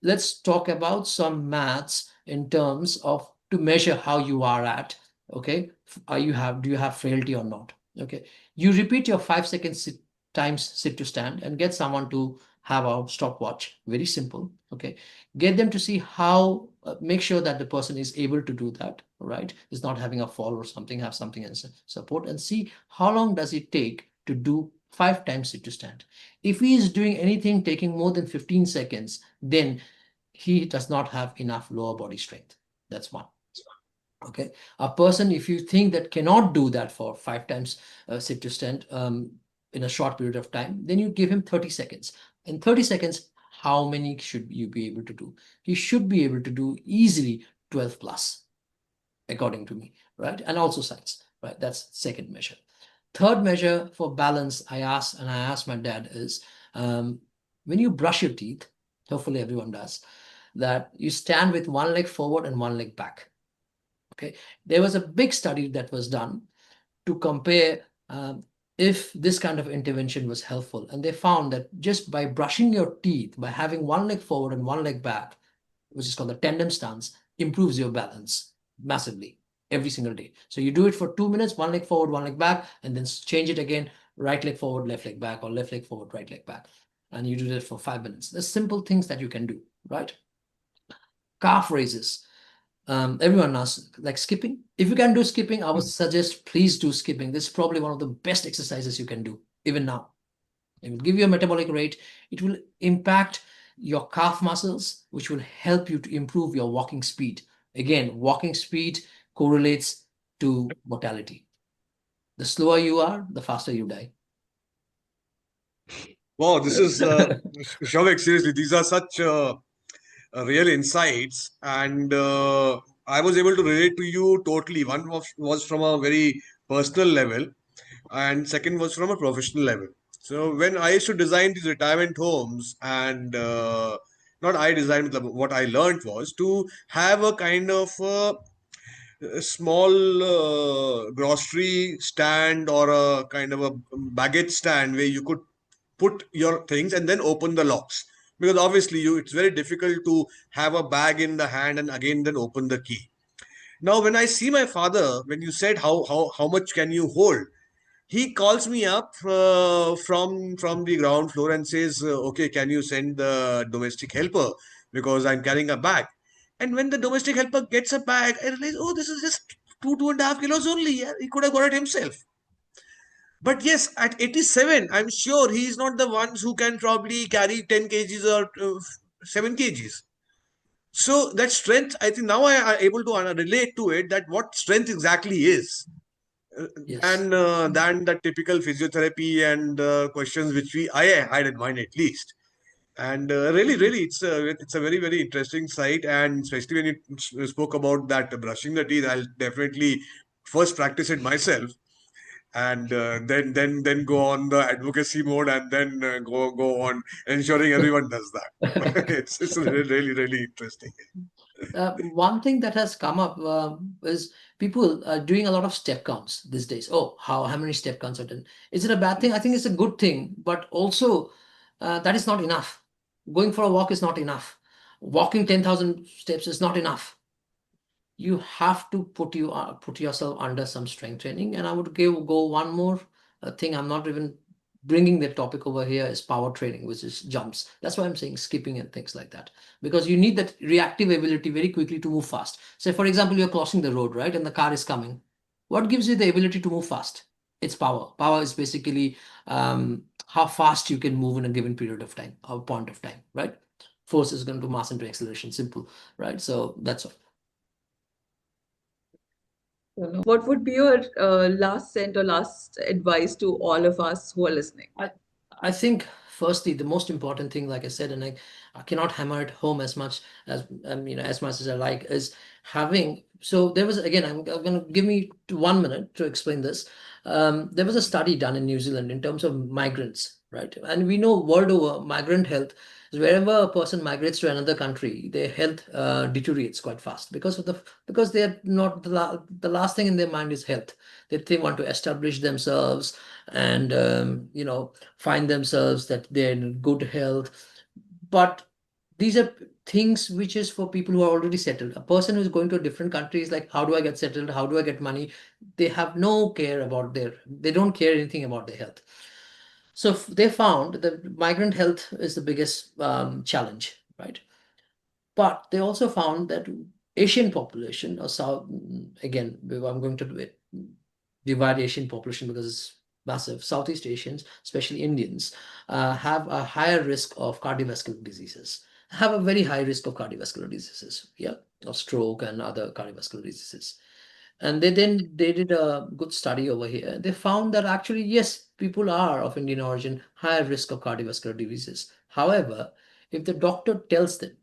Let's talk about some maths in terms of to measure how you are at. Okay. Do you have frailty or not? Okay. You repeat your 5 seconds times sit to stand and get someone to have a stopwatch. Very simple. Okay. Get them to see how, make sure that the person is able to do that, right? Is not having a fall or something, have something as support, and see how long does it take to do 5 times sit to stand. If he is doing anything taking more than 15 seconds, then he does not have enough lower body strength. That's one. Okay, a person, if you think that cannot do that for 5 times sit to stand in a short period of time, then you give him 30 seconds. In 30 seconds, how many should you be able to do? He should be able to do easily 12 plus, according to me, right? And also science, right? That's second measure. Third measure for balance, I asked my dad is, when you brush your teeth, hopefully everyone does, that you stand with one leg forward and one leg back. Okay, there was a big study that was done to compare if this kind of intervention was helpful, and they found that just by brushing your teeth, by having one leg forward and one leg back, which is called the tandem stance, improves your balance massively every single day. So you do it for 2 minutes, one leg forward, one leg back, and then change it again, right leg forward, left leg back, or left leg forward, right leg back. And you do that for 5 minutes. There's simple things that you can do, right? Calf raises. Everyone knows, like skipping. If you can do skipping, I would suggest please do skipping. This is probably one of the best exercises you can do, even now. It will give you a metabolic rate. It will impact your calf muscles, which will help you to improve your walking speed. Again, walking speed correlates to mortality. The slower you are, the faster you die. Wow, this is Shouvik, seriously, these are such real insights, and I was able to relate to you totally. One was from a very personal level, and second was from a professional level. So when I used to design these retirement homes, and not I designed, what I learned was to have a kind of a small grocery stand or a kind of a baggage stand where you could put your things and then open the locks, because obviously it's very difficult to have a bag in the hand and again then open the key. Now when I see my father, when you said how much can you hold, he calls me up from the ground floor and says, okay, can you send the domestic helper, because I'm carrying a bag. And when the domestic helper gets a bag, I realize, oh, this is just 2.5 kilos only. Yeah, he could have got it himself. But yes, at 87, I'm sure he is not the ones who can probably carry 10 kgs or 7 kgs. So that strength, I think now I am able to relate to it, that what strength exactly is. Yes. Than the typical physiotherapy and questions which I had in mind at least. And really, it's a very interesting site, and especially when you spoke about that brushing the teeth, I'll definitely first practice it myself, and then go on the advocacy mode, and then go on ensuring everyone does that. It's really interesting. One thing that has come up is people doing a lot of step counts these days. Oh, how many step counts are done? Is it a bad thing? I think it's a good thing, but also that is not enough. Going for a walk is not enough. Walking 10,000 steps is not enough. You have to put yourself under some strength training. And I would go one more thing. I'm not even bringing the topic over here is power training, which is jumps. That's why I'm saying skipping and things like that, because you need that reactive ability very quickly to move fast. Say, for example, you're crossing the road, right? And the car is coming. What gives you the ability to move fast? It's power. Power is basically how fast you can move in a given period of time or point of time, right? Force is going to mass into acceleration, simple, right? So that's all. What would be your last sent or last advice to all of us who are listening? I think firstly the most important thing, like I said, and I cannot hammer it home as much as as much as I like, is having. So there was, again, I'm going to give me 1 minute to explain this. There was a study done in New Zealand in terms of migrants, right? And we know world over migrant health is wherever a person migrates to another country, their health deteriorates quite fast because they're not the last thing in their mind is health. They want to establish themselves and find themselves that they're in good health. But these are things which is for people who are already settled. A person who's going to a different country is like, how do I get settled? How do I get money? They have no care about they don't care anything about their health. So they found that migrant health is the biggest challenge, right? But they also found that Asian population, or South, again, I'm going to divide Asian population because it's massive. Southeast Asians, especially Indians, have a higher risk of cardiovascular diseases. have a very high risk of cardiovascular diseases, yeah, of stroke and other cardiovascular diseases. And they did a good study over here. They found that actually, yes, people are of Indian origin higher risk of cardiovascular diseases. However, if the doctor tells them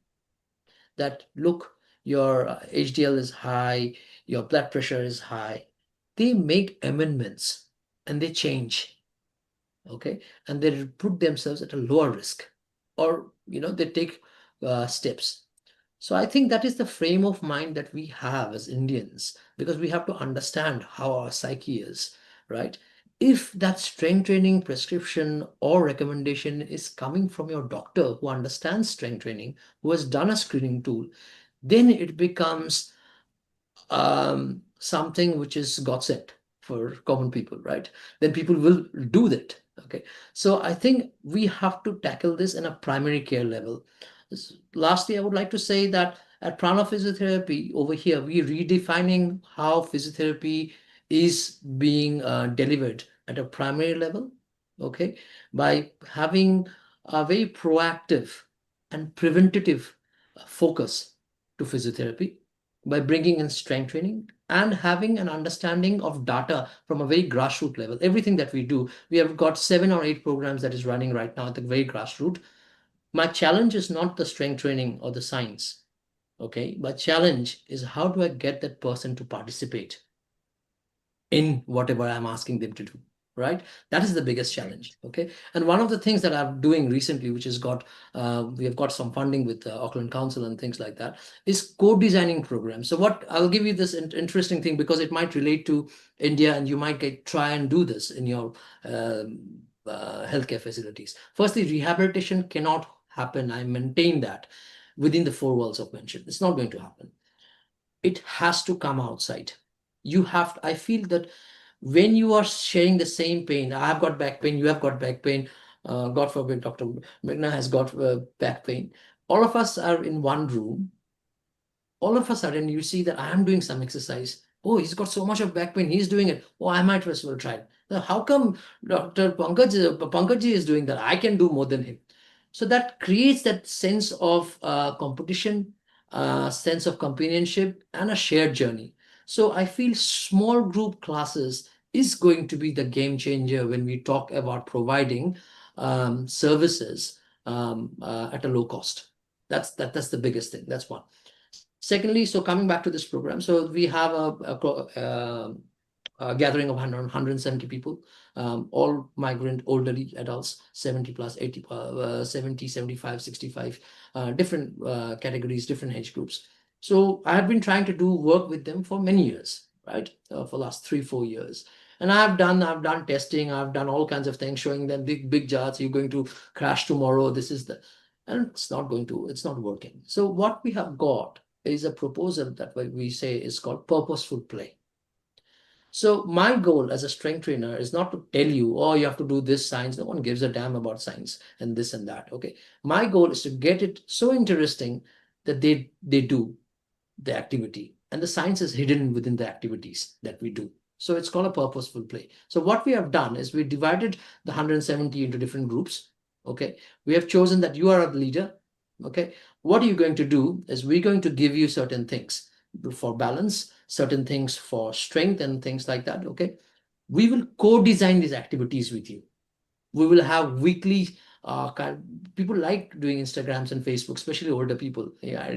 that, look, your HDL is high, your blood pressure is high, they make amendments and they change, okay, and they put themselves at a lower risk, or they take steps. So I think that is the frame of mind that we have as Indians, because we have to understand how our psyche is, right? If that strength training prescription or recommendation is coming from your doctor who understands strength training, who has done a screening tool, then it becomes something which is godsend for common people, right? Then people will do that. Okay. So I think we have to tackle this in a primary care level. Lastly, I would like to say that at Prana Physiotherapy over here, we're redefining how physiotherapy is being delivered at a primary level, okay, by having a very proactive and preventative focus to physiotherapy, by bringing in strength training and having an understanding of data from a very grassroots level. Everything that we do, we have got 7 or 8 programs that is running right now at the very grassroots. My challenge is not the strength training or the science. Okay. My challenge is, how do I get that person to participate in whatever I'm asking them to do, right? That is the biggest challenge. Okay. And one of the things that I'm doing recently, which has got, we have got some funding with Auckland Council and things like that, is co-designing programs. So what I'll give you this interesting thing, because it might relate to India and you might try and do this in your healthcare facilities. Firstly, rehabilitation cannot happen. I maintain that within the 4 walls of mention. It's not going to happen. It has to come outside. You have to, I feel that when you are sharing the same pain, I have got back pain, you have got back pain, God forbid, Dr. Mrigna has got back pain. All of us are in one room. All of a sudden, you see that I am doing some exercise. Oh, he's got so much of back pain. He's doing it. Oh, I might as well try it. Now, how come Dr. Pankaj is doing that? I can do more than him. So that creates that sense of competition, sense of companionship, and a shared journey. So I feel small group classes is going to be the game changer when we talk about providing services at a low cost. That's the biggest thing. That's one. Secondly, so coming back to this program, so we have a gathering of 170 people, all migrant elderly adults, 70 plus, 80, 70, 75, 65, different categories, different age groups. So I have been trying to do work with them for many years, right? For last 3-4 years. And I've done testing, I've done all kinds of things, showing them big charts, you're going to crash tomorrow, this is the, and it's not working. So what we have got is a proposal that we say is called purposeful play. So my goal as a strength trainer is not to tell you, oh, you have to do this science. No one gives a damn about science and this and that. Okay. My goal is to get it so interesting that they do the activity, and the science is hidden within the activities that we do. So it's called a purposeful play. So what we have done is we divided the 170 into different groups. Okay. We have chosen that you are a leader. Okay. What are you going to do is we're going to give you certain things for balance, certain things for strength and things like that. Okay. We will co-design these activities with you. We will have weekly people like doing Instagrams and Facebook, especially older people. Yeah,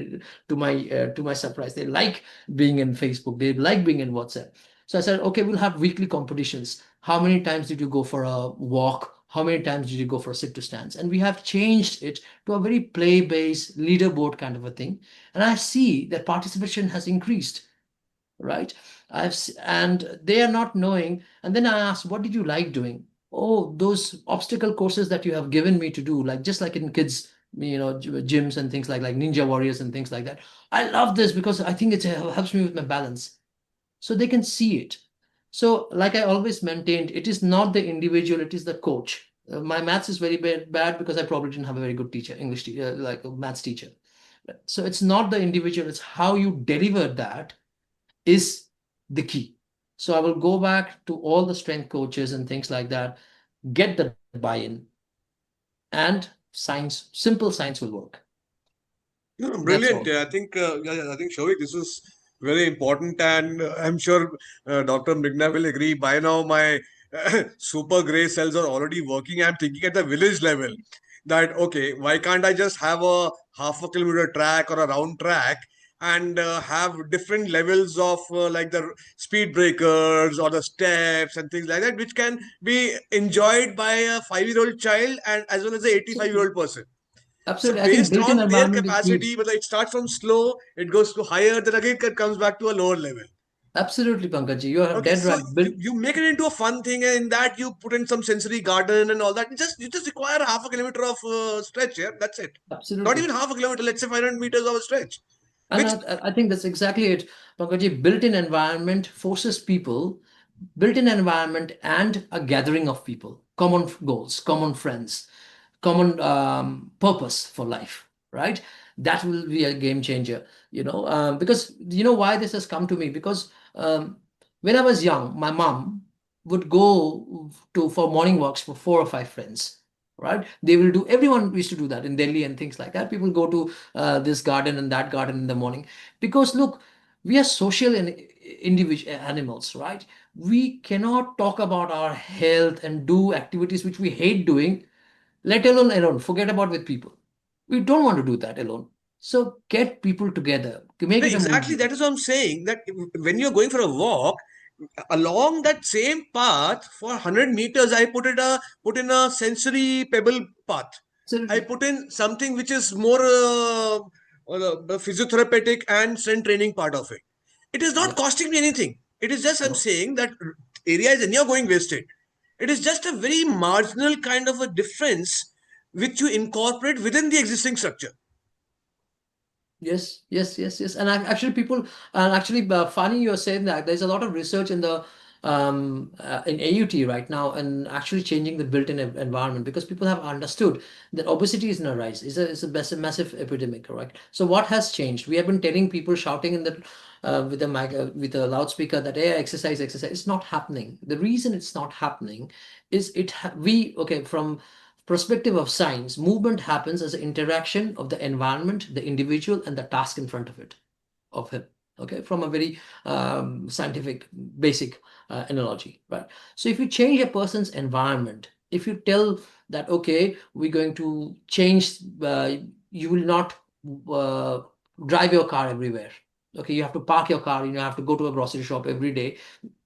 to my surprise, they like being in Facebook, they like being in WhatsApp. So I said, okay, we'll have weekly competitions. How many times did you go for a walk? How many times did you go for a sit to stands? And we have changed it to a very play-based leaderboard kind of a thing. And I see that participation has increased, right? And they are not knowing. And then I asked, what did you like doing? Oh, those obstacle courses that you have given me to do, like just like in kids, gyms and things like Ninja Warriors and things like that. I love this because I think it helps me with my balance. So they can see it. So like I always maintained, it is not the individual, it is the coach. My maths is very bad because I probably didn't have a very good teacher, English teacher, like a maths teacher. So it's not the individual, it's how you deliver that is the key. So I will go back to all the strength coaches and things like that, get the buy-in, and science, simple science will work. No, That's brilliant. all. Yeah, I think Shovik, this is very important, and I'm sure Dr. Mrigna will agree. By now, my super gray cells are already working. I'm thinking at the village level that okay, why can't I just have a half a kilometer track or a round track and have different levels of like the speed breakers or the steps and things like that, which can be enjoyed by a 5-year-old child and as well as a 85-year-old person. So Absolutely. I think based built-in on their environment is huge. capacity, whether it starts from slow, it goes to higher, then again it comes back to a lower level. Absolutely, Pankaj. You are Okay, dead so right. Built you make it into a fun thing, and in that you put in some sensory garden and all that. You just require half a kilometer of stretch. Yeah, that's it. Not even absolutely. half a kilometer. Let's say 500 meters of a stretch, And which I think that's exactly it. Pankaj, built-in environment forces people, built-in environment and a gathering of people, common goals, common friends, common purpose for life, right? That will be a game changer, because you know why this has come to me? Because when I was young, my mom would go to for morning walks for 4 or 5 friends, right? They will do, everyone used to do that in Delhi and things like that. People go to this garden and that garden in the morning because look, we are social and individual animals, right? We cannot talk about our health and do activities which we hate doing, let alone forget about with people. We don't want to do that alone. So get people together to make no, it a exactly movement. that is what I'm saying. That when you're going for a walk along that same path for 100 meters, I put in a sensory pebble path. I Absolutely. put in something which is more the physiotherapeutic and strength training part of it. It is not Yep. costing me anything. It is just I'm No. saying that area is anyhow going wasted. It is just a very marginal kind of a difference which you incorporate within the existing structure. Yes, yes, yes, yes. And actually, people, and actually, funny you're saying that. There's a lot of research in the in AUT right now, and actually changing the built-in environment because people have understood that obesity is in a rise. It's a massive epidemic, correct? So what has changed? We have been telling people, shouting in the with a mic, with a loudspeaker that hey, exercise, exercise. It's not happening. The reason it's not happening is we okay from perspective of science, movement happens as an interaction of the environment, the individual, and the task in front of him. Okay, from a very scientific, basic analogy, right? So if you change a person's environment, if you tell that okay, we're going to change, you will not uh, drive your car everywhere. Okay, you have to park your car. You have to go to a grocery shop every day.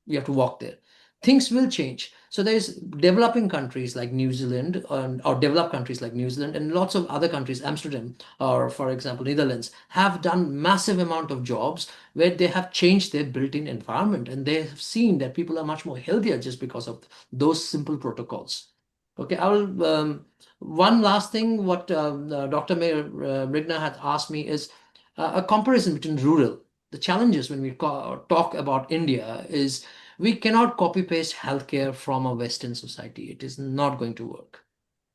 You have to walk there. Things will change. So there's developing countries like New Zealand, or developed countries like New Zealand, and lots of other countries, Amsterdam, or for example, Netherlands, have done massive amount of jobs where they have changed their built-in environment, and they have seen that people are much more healthier just because of those simple protocols. Okay, I will. One last thing, what Dr. Mrigna had asked me is a comparison between rural. The challenges when we talk about India is we cannot copy paste healthcare from a Western society. It is not going to work.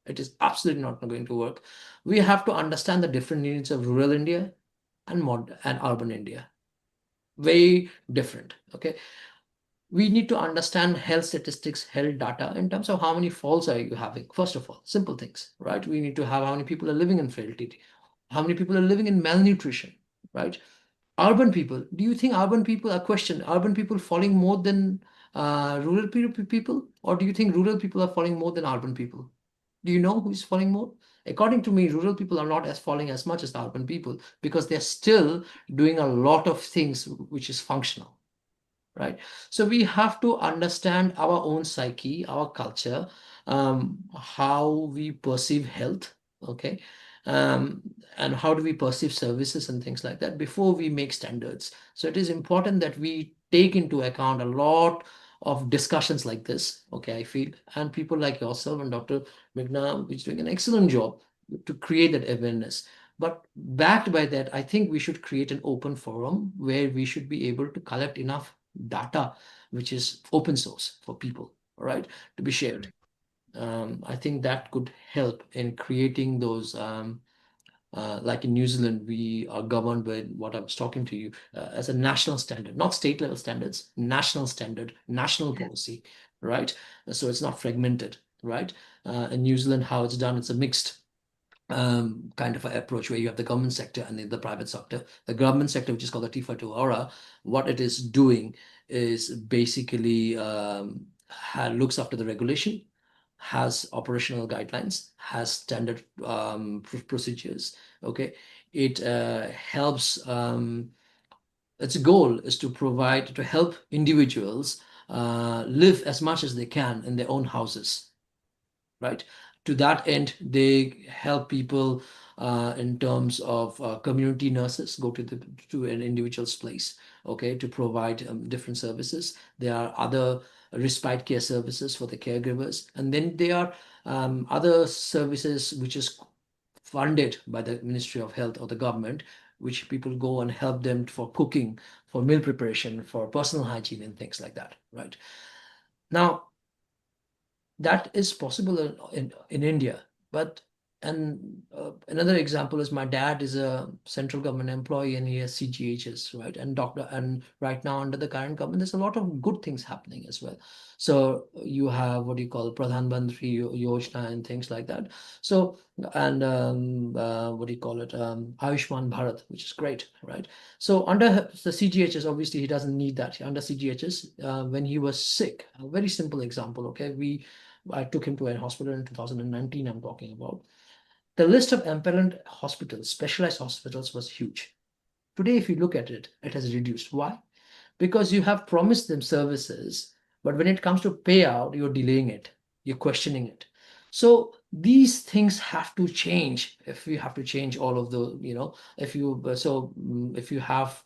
It is absolutely not going to work. We have to understand the different needs of rural India and urban India. Very different. Okay, we need to understand health statistics, health data in terms of how many falls are you having. First of all, simple things, right? We need to have how many people are living in frailty, how many people are living in malnutrition, right? Urban people, do you think urban people, a question, urban people falling more than rural people? Or do you think rural people are falling more than urban people? Do you know who's falling more? According to me, rural people are not as falling as much as the urban people because they're still doing a lot of things which is functional, right? So we have to understand our own psyche, our culture, how we perceive health, okay, um, and how do we perceive services and things like that before we make standards. So it is important that we take into account a lot of discussions like this, okay, I feel, and people like yourself and Dr. Mrigna, which is doing an excellent job to create that awareness. But backed by that, I think we should create an open forum where we should be able to collect enough data which is open source for people, all right, to be shared. I think that could help in creating those. Like in New Zealand, we are governed by what I was talking to you as a national standard, not state level standards, national standard, national policy, right? So it's not fragmented, right? In New Zealand, how it's done, it's a mixed. kind of an approach where you have the government sector and then the private sector. The government sector, which is called the T42 Aura, what it is doing is basically looks after the regulation, has operational guidelines, has standard procedures. Okay, it helps. Its goal is to provide to help individuals live as much as they can in their own houses, right? To that end, they help people in terms of community nurses go to an individual's place, okay, to provide different services. There are other respite care services for the caregivers, and then there are other services which is funded by the Ministry of Health or the government, which people go and help them for cooking, for meal preparation, for personal hygiene, and things like that, right? Now, that is possible in India. But and another example is my dad is a central government employee and he has CGHS, right? And doctor, and right now under the current government, there's a lot of good things happening as well. So you have what you call Pradhan Mantri Yojana and things like that. So and what do you call it? Ayushman Bharat, which is great, right? So under the CGHS, obviously he doesn't need that. Under CGHS, when he was sick, a very simple example, okay, I took him to a hospital in 2019, I'm talking about. The list of empaneled hospitals, specialized hospitals, was huge. Today, if you look at it, it has reduced. Why? Because you have promised them services, but when it comes to payout, you're delaying it, you're questioning it. So these things have to change. If we have to change all of the, if you have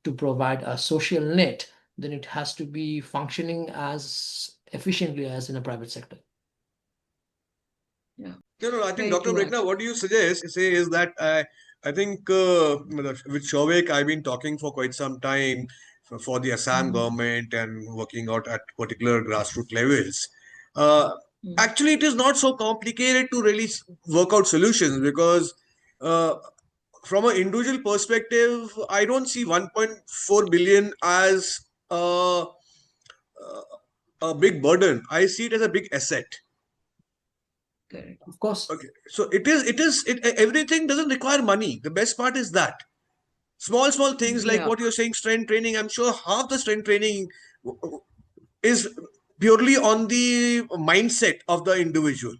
to provide a social net, then it has to be functioning as efficiently as in a private sector. Yeah. No, no, I think Very Dr. true, Mrigna, what actually. do you say is that I think with Shouvik, I've been talking for quite some time for the Assam Mm-hmm. government and working out at particular grassroots levels. Uh, Mm. Actually, it is not so complicated to really work out solutions because uh, from an individual perspective, I don't see 1.4 billion as a big burden. I see it as a big asset. Correct. Of course. Okay, so everything doesn't require money. The best part is that small things like Yeah. what you're saying, strength training. I'm sure half the strength training is purely on the mindset of the individual.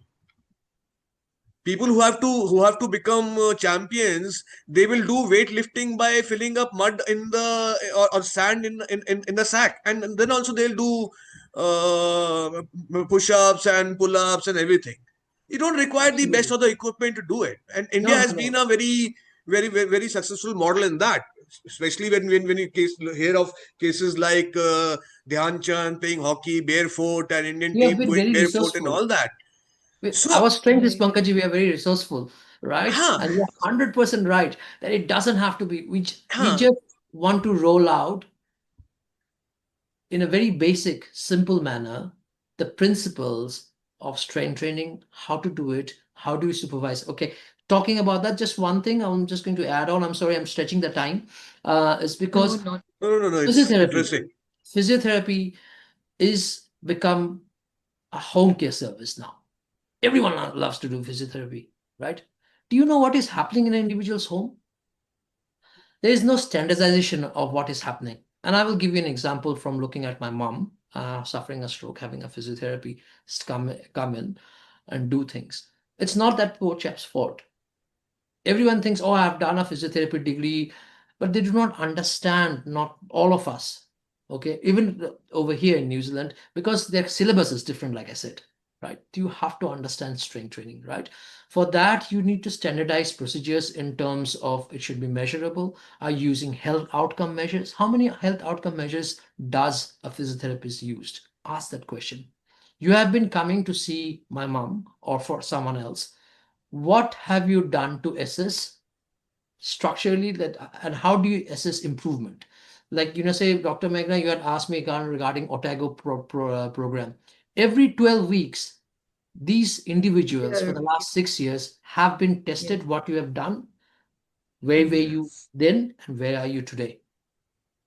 People who have to become champions, they will do weightlifting by filling up mud in the or sand in the sack, and then also they'll do push-ups and pull-ups and everything. You don't require the best Absolutely. of the equipment to do it, and India No, no, has been no. a very successful model in that, especially when you hear of cases like Dhyan Chand playing hockey barefoot and Indian We have team been going very barefoot and resourceful. all that. So Our strength is, Very true. Pankaj, we are very resourceful, right? huh And you're 100% right that it doesn't have to be. We huh just want to roll out in a very basic, simple manner the principles of strength training, how to do it, how do you supervise. Okay, talking about that, just one thing I'm just going to add on. I'm sorry, I'm stretching the time. Is No, because not. no, it's physiotherapy, interesting. physiotherapy is become a home care service now. Everyone loves to do physiotherapy, right? Do you know what is happening in an individual's home? There is no standardization of what is happening. And I will give you an example from looking at my mom suffering a stroke, having a physiotherapy come in and do things. It's not that poor chap's fault. Everyone thinks, oh, I've done a physiotherapy degree, but they do not understand, not all of us, okay, even over here in New Zealand, because their syllabus is different, like I said, right? You have to understand strength training, right? For that, you need to standardize procedures in terms of it should be measurable. Are you using health outcome measures? How many health outcome measures does a physiotherapist use? Ask that question. You have been coming to see my mom or for someone else. What have you done to assess structurally that, and how do you assess improvement? Like, say, Dr. Meghna, you had asked me regarding Otago program. Every 12 weeks, these individuals for Yeah. the last 6 years have been Yeah. tested what you have done, where were you Yes. then, and where are you today?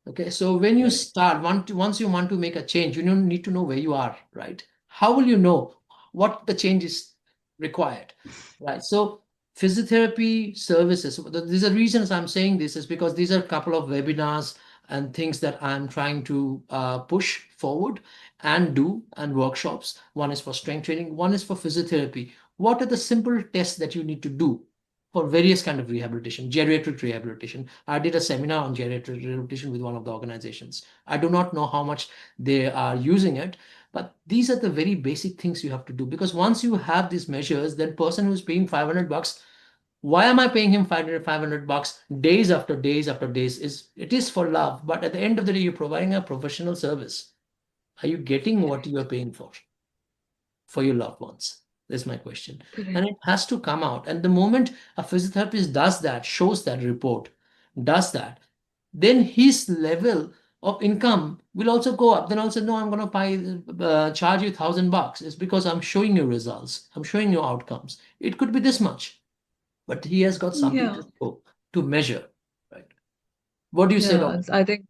Okay, so when you Correct. start, once you want to make a change, you need to know where you are, right? How will you know what the change is required, right? So Physiotherapy services. These are reasons I'm saying this is because these are a couple of webinars and things that I'm trying to push forward and do, and workshops. One is for strength training, one is for physiotherapy. What are the simple tests that you need to do for various kind of rehabilitation, geriatric rehabilitation? I did a seminar on geriatric rehabilitation with one of the organizations. I do not know how much they are using it, but these are the very basic things you have to do, because once you have these measures, then person who's paying 500 bucks, why am I paying him 500 bucks days after days after days? It is for love, but at the end of the day, you're providing a professional service. Are you getting what you are paying for your loved ones? That's my question. And Correct. it has to come out. And the moment a physiotherapist does that, shows that report, does that, then his level of income will also go up. Then also, no, I'm going to charge you 1,000 bucks. It's because I'm showing you results. I'm showing you outcomes. It could be this much, but he has got something Yeah. to show, to measure, right? What do you say, Yeah. Doctor? I think,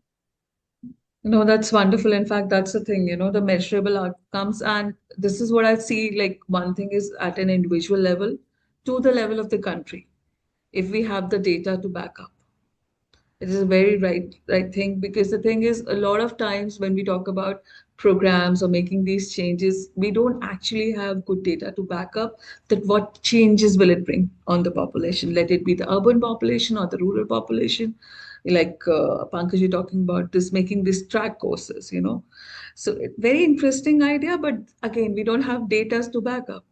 no, that's wonderful. In fact, that's the thing, the measurable outcomes. And this is what I see, like one thing is at an individual level to the level of the country, if we have the data to back up. It is a very right thing, because the thing is, a lot of times when we talk about programs or making these changes, we don't actually have good data to back up that what changes will it bring on the population, let it be the urban population or the rural population. Like Pankaj, you're talking about this, making these track courses, So very interesting idea, but again, we don't have data to back up.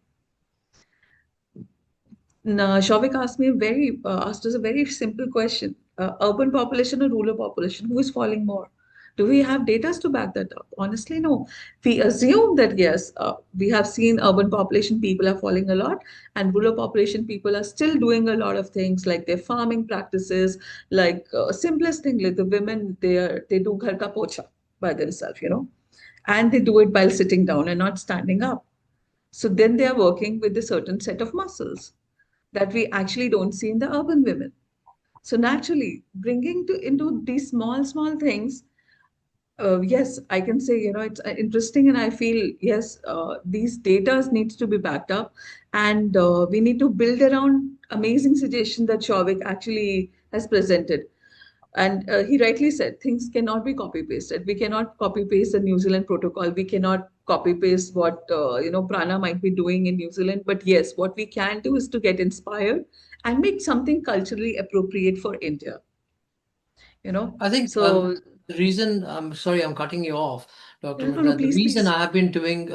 No, Shavik asked us a very simple question. Urban population or rural population, who is falling more? Do we have data to back that up? Honestly, no. We assume that yes, we have seen urban population people are falling a lot, and rural population people are still doing a lot of things like their farming practices, like simplest thing, like the women they do ghar ka pocha by themselves, and they do it while sitting down and not standing up. So then they are working with a certain set of muscles that we actually don't see in the urban women. So naturally, bringing to into these small things, yes, I can say it's interesting, and I feel yes, these data needs to be backed up, and we need to build around amazing suggestion that Shavik actually has presented. And he rightly said things cannot be copy pasted. We cannot copy paste the New Zealand protocol. We cannot copy paste what Prana might be doing in New Zealand. But yes, what we can do is to get inspired and make something culturally appropriate for India. I think So the reason, I'm sorry, I'm cutting you off, Dr. no, no, Mrigna. The please, reason please. I have been doing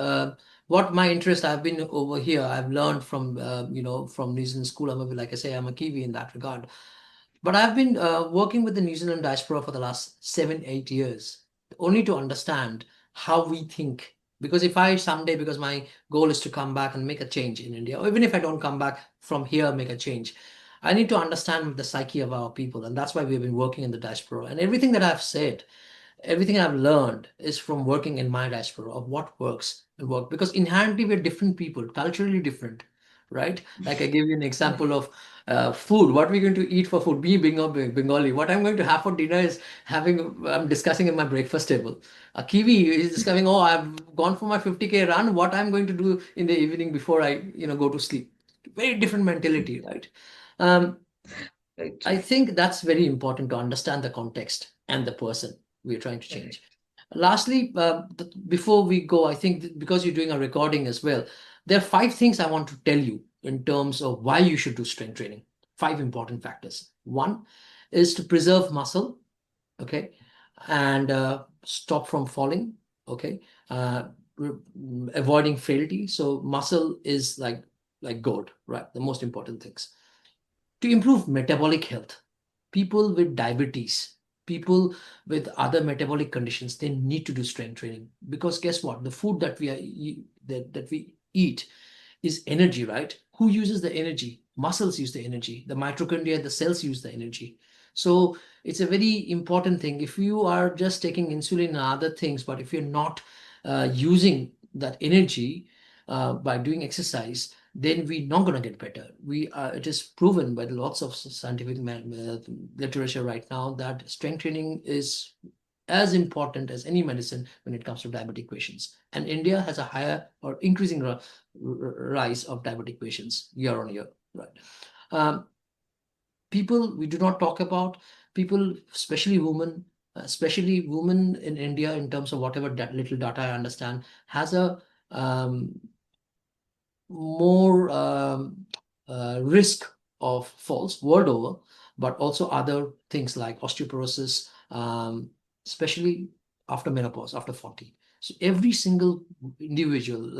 what my interest I've been over here, I've learned from, from New Zealand school. Like I say, I'm a Kiwi in that regard. But I've been working with the New Zealand diaspora for the last 7, 8 years, only to understand how we think. Because if I someday, because my goal is to come back and make a change in India, or even if I don't come back from here, make a change, I need to understand the psyche of our people. And that's why we've been working in the diaspora. And everything that I've said, everything I've learned is from working in my diaspora of what works and work, because inherently we're different people, culturally different, right? Like I gave you an example of food. What we're going to eat for food? Me being a Bengali, what I'm going to have for dinner is I'm discussing at my breakfast table. A Kiwi is discovering, oh, I've gone for my 50K run. What I'm going to do in the evening before I, go to sleep. Very different mentality, right? Um, Right. I think that's very important to understand the context and the person we're trying to change. Correct. Lastly, before we go, I think because you're doing a recording as well, there are 5 things I want to tell you in terms of why you should do strength training. 5 important factors. One is to preserve muscle, okay, and stop from falling, okay, avoiding frailty. So muscle is like gold, right? The most important things to improve metabolic health. People with diabetes, people with other metabolic conditions, they need to do strength training, because guess what? The food that that we eat is energy, right? Who uses the energy? Muscles use the energy. The mitochondria, the cells use the energy. So it's a very important thing. If you are just taking insulin and other things, but if you're not using that energy by doing exercise, then we're not going to get better. It is proven by lots of scientific literature right now that strength training is as important as any medicine when it comes to diabetic patients. And India has a higher or increasing rise of diabetic patients year on year. Right. Um, People we do not talk about, people, especially women in India, in terms of whatever that little data I understand, has a um, more risk of falls world over, but also other things like osteoporosis, especially after menopause, after 40. So every single individual,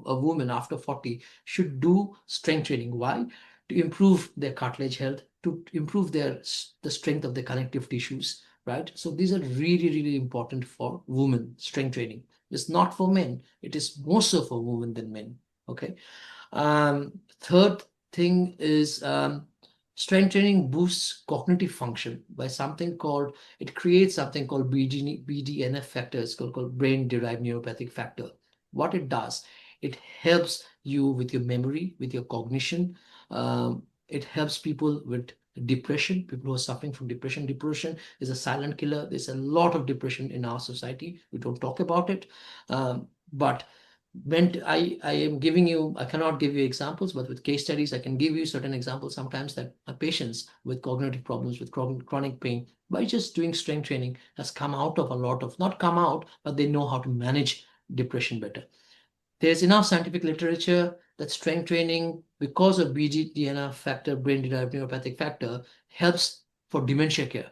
a woman after 40, should do strength training. Why? To improve their cartilage health, to improve the strength of their connective tissues, right? So these are really, really important for women, strength training. It's not for men. It is more so for women than men. Okay. Third thing is strength training boosts cognitive function by something called, it creates something called BDNF factor. It's called brain-derived neuropathic factor. What it does, it helps you with your memory, with your cognition. It helps people with depression, people who are suffering from depression. Depression is a silent killer. There's a lot of depression in our society. We don't talk about it. But when I am giving you, I cannot give you examples, but with case studies, I can give you certain examples sometimes that patients with cognitive problems, with chronic pain, by just doing strength training, has come out of a lot of, not come out, but they know how to manage depression better. There's enough scientific literature that strength training, because of BDNF factor, brain-derived neuropathic factor, helps for dementia care.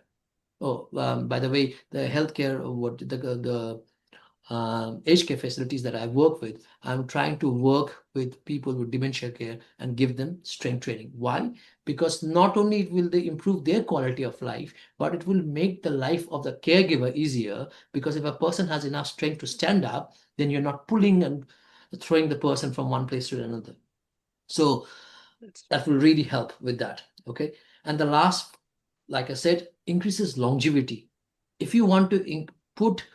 Oh, by the way, the healthcare, what the aged care facilities that I work with, I'm trying to work with people with dementia care and give them strength training. Why? Because not only will they improve their quality of life, but it will make the life of the caregiver easier. Because if a person has enough strength to stand up, then you're not pulling and throwing the person from one place to another. So That's true. that will really help with that. Okay. And the last, like I said, increases longevity. If you want to put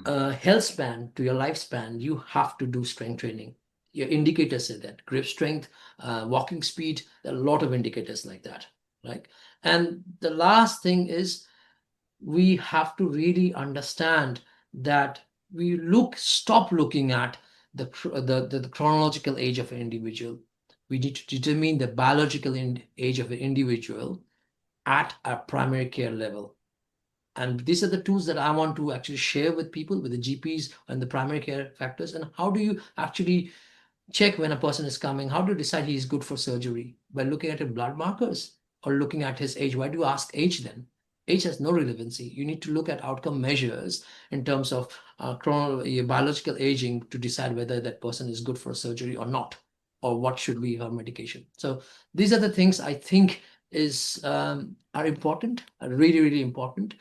health span to your lifespan, you have to do strength training. Your indicators say that grip strength, walking speed, there are a lot of indicators like that, right? And the last thing is, we have to really understand that we stop looking at the chronological age of an individual. We need to determine the biological age of an individual at a primary care level. And these are the tools that I want to actually share with people, with the GPs and the primary care factors. And how do you actually check when a person is coming? How do you decide he is good for surgery? By looking at his blood markers or looking at his age? Why do you ask age then? Age has no relevancy. You need to look at outcome measures in terms of biological aging to decide whether that person is good for surgery or not, or what should be her medication. So these are the things I think are important, are really, really important,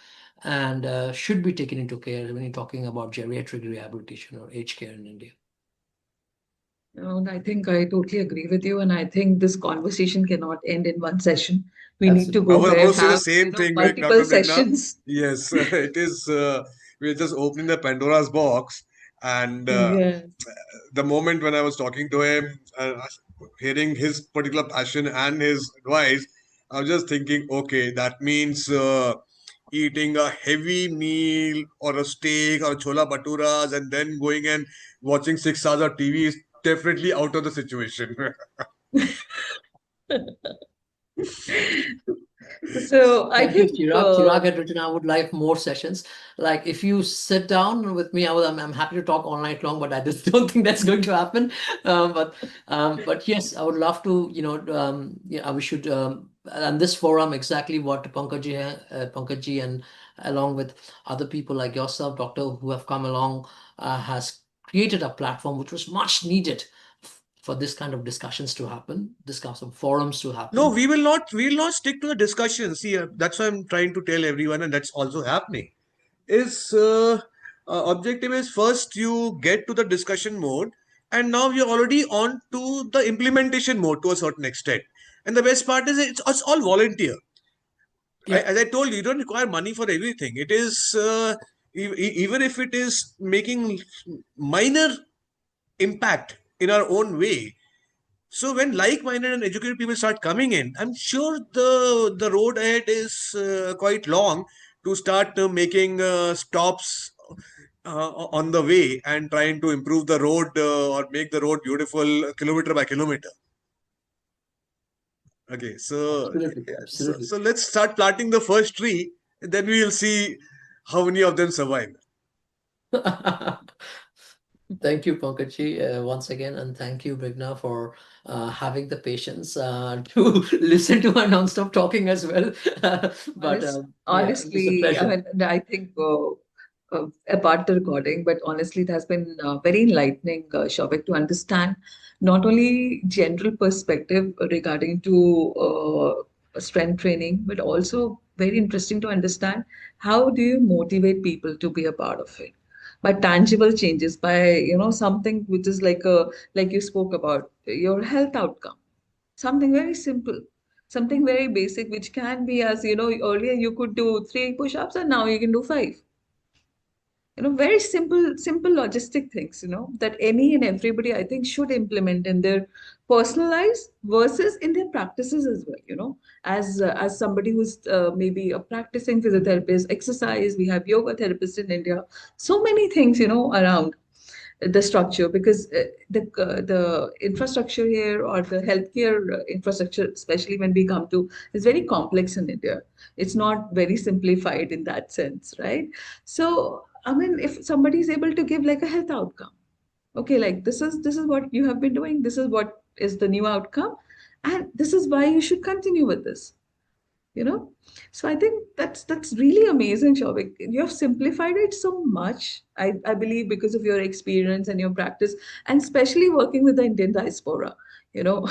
and should be taken into care when you're talking about geriatric rehabilitation or aged care in India. And I think I totally agree with you. And I think this conversation cannot end in one session. We need to Absolutely. I go was ahead, about to say the have, same thing, multiple Dr. Mrigna. sessions. Yes, it is. We're just opening the Pandora's box, and Yeah. the moment when I was talking to him, hearing his particular passion and his advice, I was just thinking, okay, that means eating a heavy meal or a steak or chola baturas and then going and watching 6 hours of TV is definitely out of the situation. So I Thank you, think, Chirag. Chirag had written, I would like more sessions. Like, if you sit down with me, I'm happy to talk all night long, but I just don't think that's going to happen. But yes, I would love to, yeah, we should, and this forum, exactly what Pankajji and along with other people like yourself, Doctor, who have come along, has created a platform which was much needed for this kind of discussions to happen, this kind of forums to No, happen. we will not. We will not stick to the discussion. See, that's why I'm trying to tell everyone, and that's also happening. Is objective is first you get to the discussion mode, and now you're already on to the implementation mode to a certain extent. And the best part is it's all volunteer. Yeah. As I told you, you don't require money for everything. It is even if it is making minor impact in our own way. So when like-minded and educated people start coming in, I'm sure the road ahead is quite long to start making stops on the way and trying to improve the road or make the road beautiful kilometer by kilometer. Okay, so Absolutely, so absolutely. so let's start planting the first tree, and then we will see how many of them survive. Thank you, Pankaj, once again, and thank you, Mrigna, for having the patience to listen to my non-stop talking as well. But yeah, it was a Honestly, I pleasure. mean, I think apart the recording, but honestly, it has been very enlightening, Shobik, to understand not only general perspective regarding to strength training, but also very interesting to understand how do you motivate people to be a part of it by tangible changes, by something which is like you spoke about your health outcome, something very simple, something very basic, which can be, as earlier you could do three push-ups and now you can do five. Very simple logistic things, that any and everybody, I think, should implement in their personal lives versus in their practices as well. As somebody who's maybe a practicing physiotherapist, exercise, we have yoga therapists in India, so many things, around the structure, because the infrastructure here, or the healthcare infrastructure, especially when we come to, is very complex in India. It's not very simplified in that sense, right? So I mean, if somebody is able to give like a health outcome, okay, like this is what you have been doing, this is what is the new outcome, and this is why you should continue with this, you know so I think that's really amazing, Shavik. You have simplified it so much, I believe, because of your experience and your practice, and especially working with the Indian diaspora, you know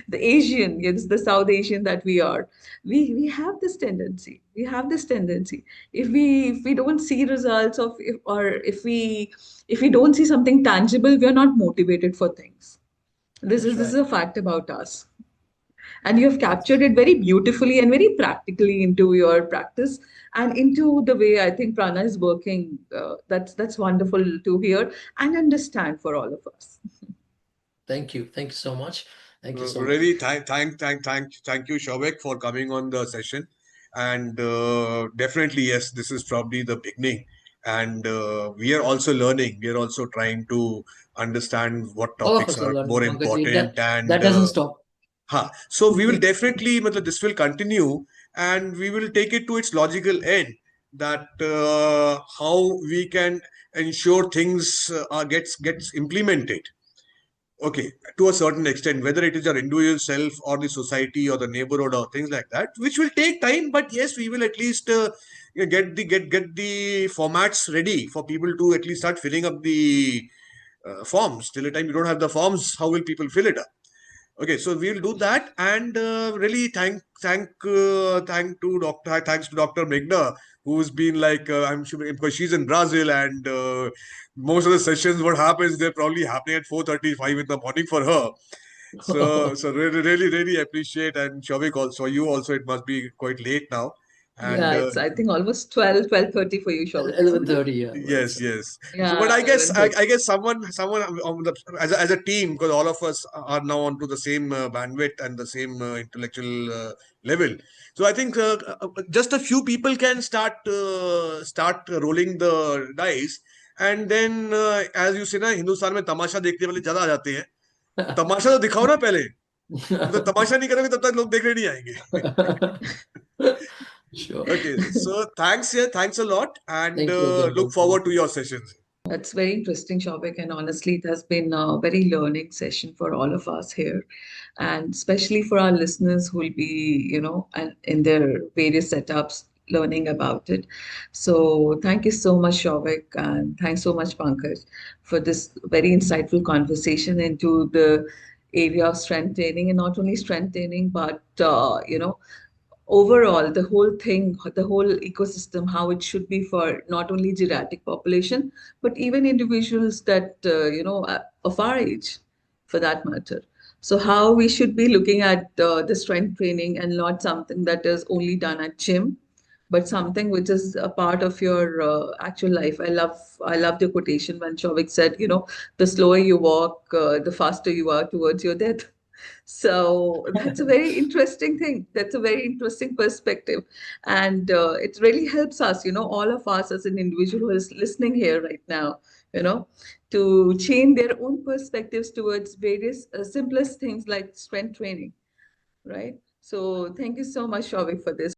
the Asian, yes, the South Asian that we are. We have this tendency, if we don't see results of, if we don't see something tangible, we are not motivated for things. this That's is this right. is a fact about us, and you have captured it very beautifully and very practically into your practice and into the way, I think, prana is working. That's wonderful to hear and understand for all of us. Thank you. Thank you so much. Thank you so much. Really, thank you, Shouvik, for coming on the session. And definitely, yes, this is probably the beginning. And we are also learning. We are also trying to understand what All of topics us are are learning, more Pankaj. That important. And that doesn't stop. so we will definitely, matlab, this will continue, and we will take it to its logical end. That how we can ensure things gets implemented, okay, to a certain extent, whether it is your individual self or the society or the neighborhood or things like that, which will take time, but yes, we will at least get the formats ready for people to at least start filling up the forms. Till the time you don't have the forms, how will people fill it up? Okay, so we'll do that, and really thanks to Dr. Mrigna, who's been like, I'm sure, because she's in Brazil, and most of the sessions, what happens, they're probably happening at 4:35 in the morning for her. So really appreciate, and Shavik also, you also, it must be quite late now, and Yeah, it's, I think, almost 12:30 for you, Shobik, isn't it? 11:30. Yeah, well yes, said. yes. So, but Yeah, I guess, I, 11:30. I guess someone on the, as a team, because all of us are now onto the same bandwidth and the same intellectual level. So I think just a few people can start rolling the dice, and then as you say ना, हिंदुस्तान में तमाशा देखने वाले ज्यादा आ जाते हैं. तो तमाशा तो दिखाओ ना पहले. जब तक तमाशा नहीं करोगे तब तक लोग देखने नहीं आएंगे. Sure. Okay, so thanks, yeah, thanks a lot, and Thank you again, look Pankaj. forward to your sessions. That's very interesting, Shobik, and honestly, it has been a very learning session for all of us here, and especially for our listeners who will be, and in their various setups learning about it. So, thank you so much, Shobik, and thanks so much, Pankaj, for this very insightful conversation into the area of strength training, and not only strength training, but overall the whole thing, the whole ecosystem, how it should be for not only geriatric population, but even individuals that of our age, for that matter. So how we should be looking at the strength training, and not something that is only done at gym, but something which is a part of your actual life. I love the quotation when Shavik said, the slower you walk, the faster you are towards your death. So that's a very interesting thing. That's a very interesting perspective. And it really helps us, all of us as an individual who is listening here right now, you know, to change their own perspectives towards various simplest things like strength training. right? So thank you so much, Shavik, for this.